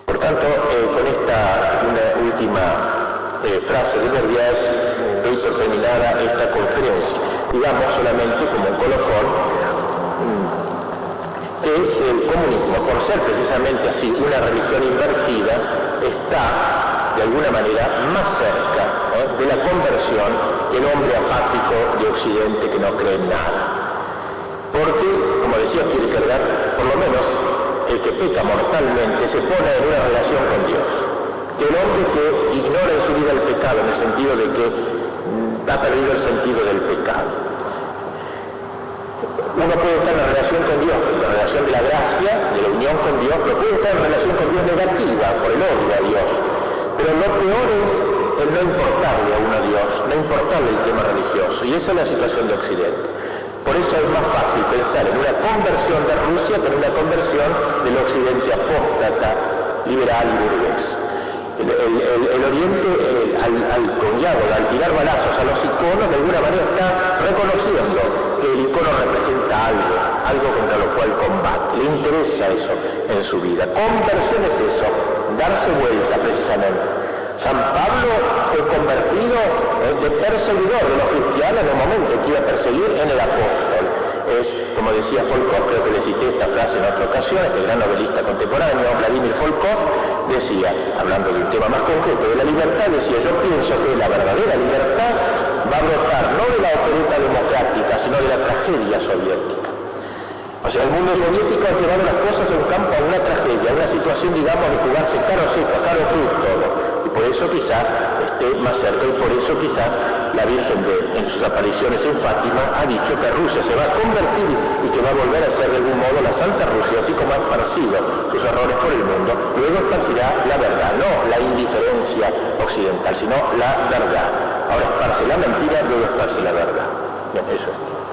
Por tanto, con esta una última frase de Verdiaev doy por terminada esta conferencia. Digamos solamente como un colofón que el comunismo, por ser precisamente así una religión invertida, está de alguna manera más cerca de la conversión que el hombre apático de Occidente que no cree en nada. Porque, como decía Kierkegaard, por lo menos el que peca mortalmente se pone en una relación con Dios. que el hombre que ignora en su vida el pecado, en el sentido de que ha perdido el sentido del pecado. Uno puede estar en la relación con Dios, en la relación de la gracia, de la unión con Dios, pero puede estar en relación con Dios negativa, por el odio a Dios. Pero lo peor es el no importarle a uno a Dios, no importarle el tema religioso, y esa es la situación de Occidente. Por eso es más fácil pensar en una conversión de Rusia que en una conversión del Occidente apóstata, liberal y burgués. El Oriente, al tirar balazos a los iconos, de alguna manera está reconociendo que el icono representa algo contra lo cual combate. Le interesa eso en su vida. Conversión es eso, darse vuelta precisamente. San Pablo fue convertido de perseguidor de los cristianos en el momento que iba a perseguir en el apóstol. Es, como decía Volkov, creo que le cité esta frase en otra ocasión, este gran novelista contemporáneo, Vladimir Volkov, decía, hablando de un tema más concreto de la libertad, decía, yo pienso que la verdadera libertad va a brotar no de la opereta democrática, sino de la tragedia soviética. O sea, el mundo soviético ha llevado las cosas a un campo, a una tragedia, a una situación, digamos, de jugarse caro seco, caro cruz todo. Y por eso quizás esté más cerca, y por eso quizás la Virgen en sus apariciones en Fátima ha dicho que Rusia se va a convertir y que va a volver a ser de algún modo la Santa Rusia, así como ha esparcido sus errores por el mundo. Luego esparcirá la verdad, no la indiferencia occidental, sino la verdad. Ahora esparce la mentira, luego esparce la verdad. Bien, eso es.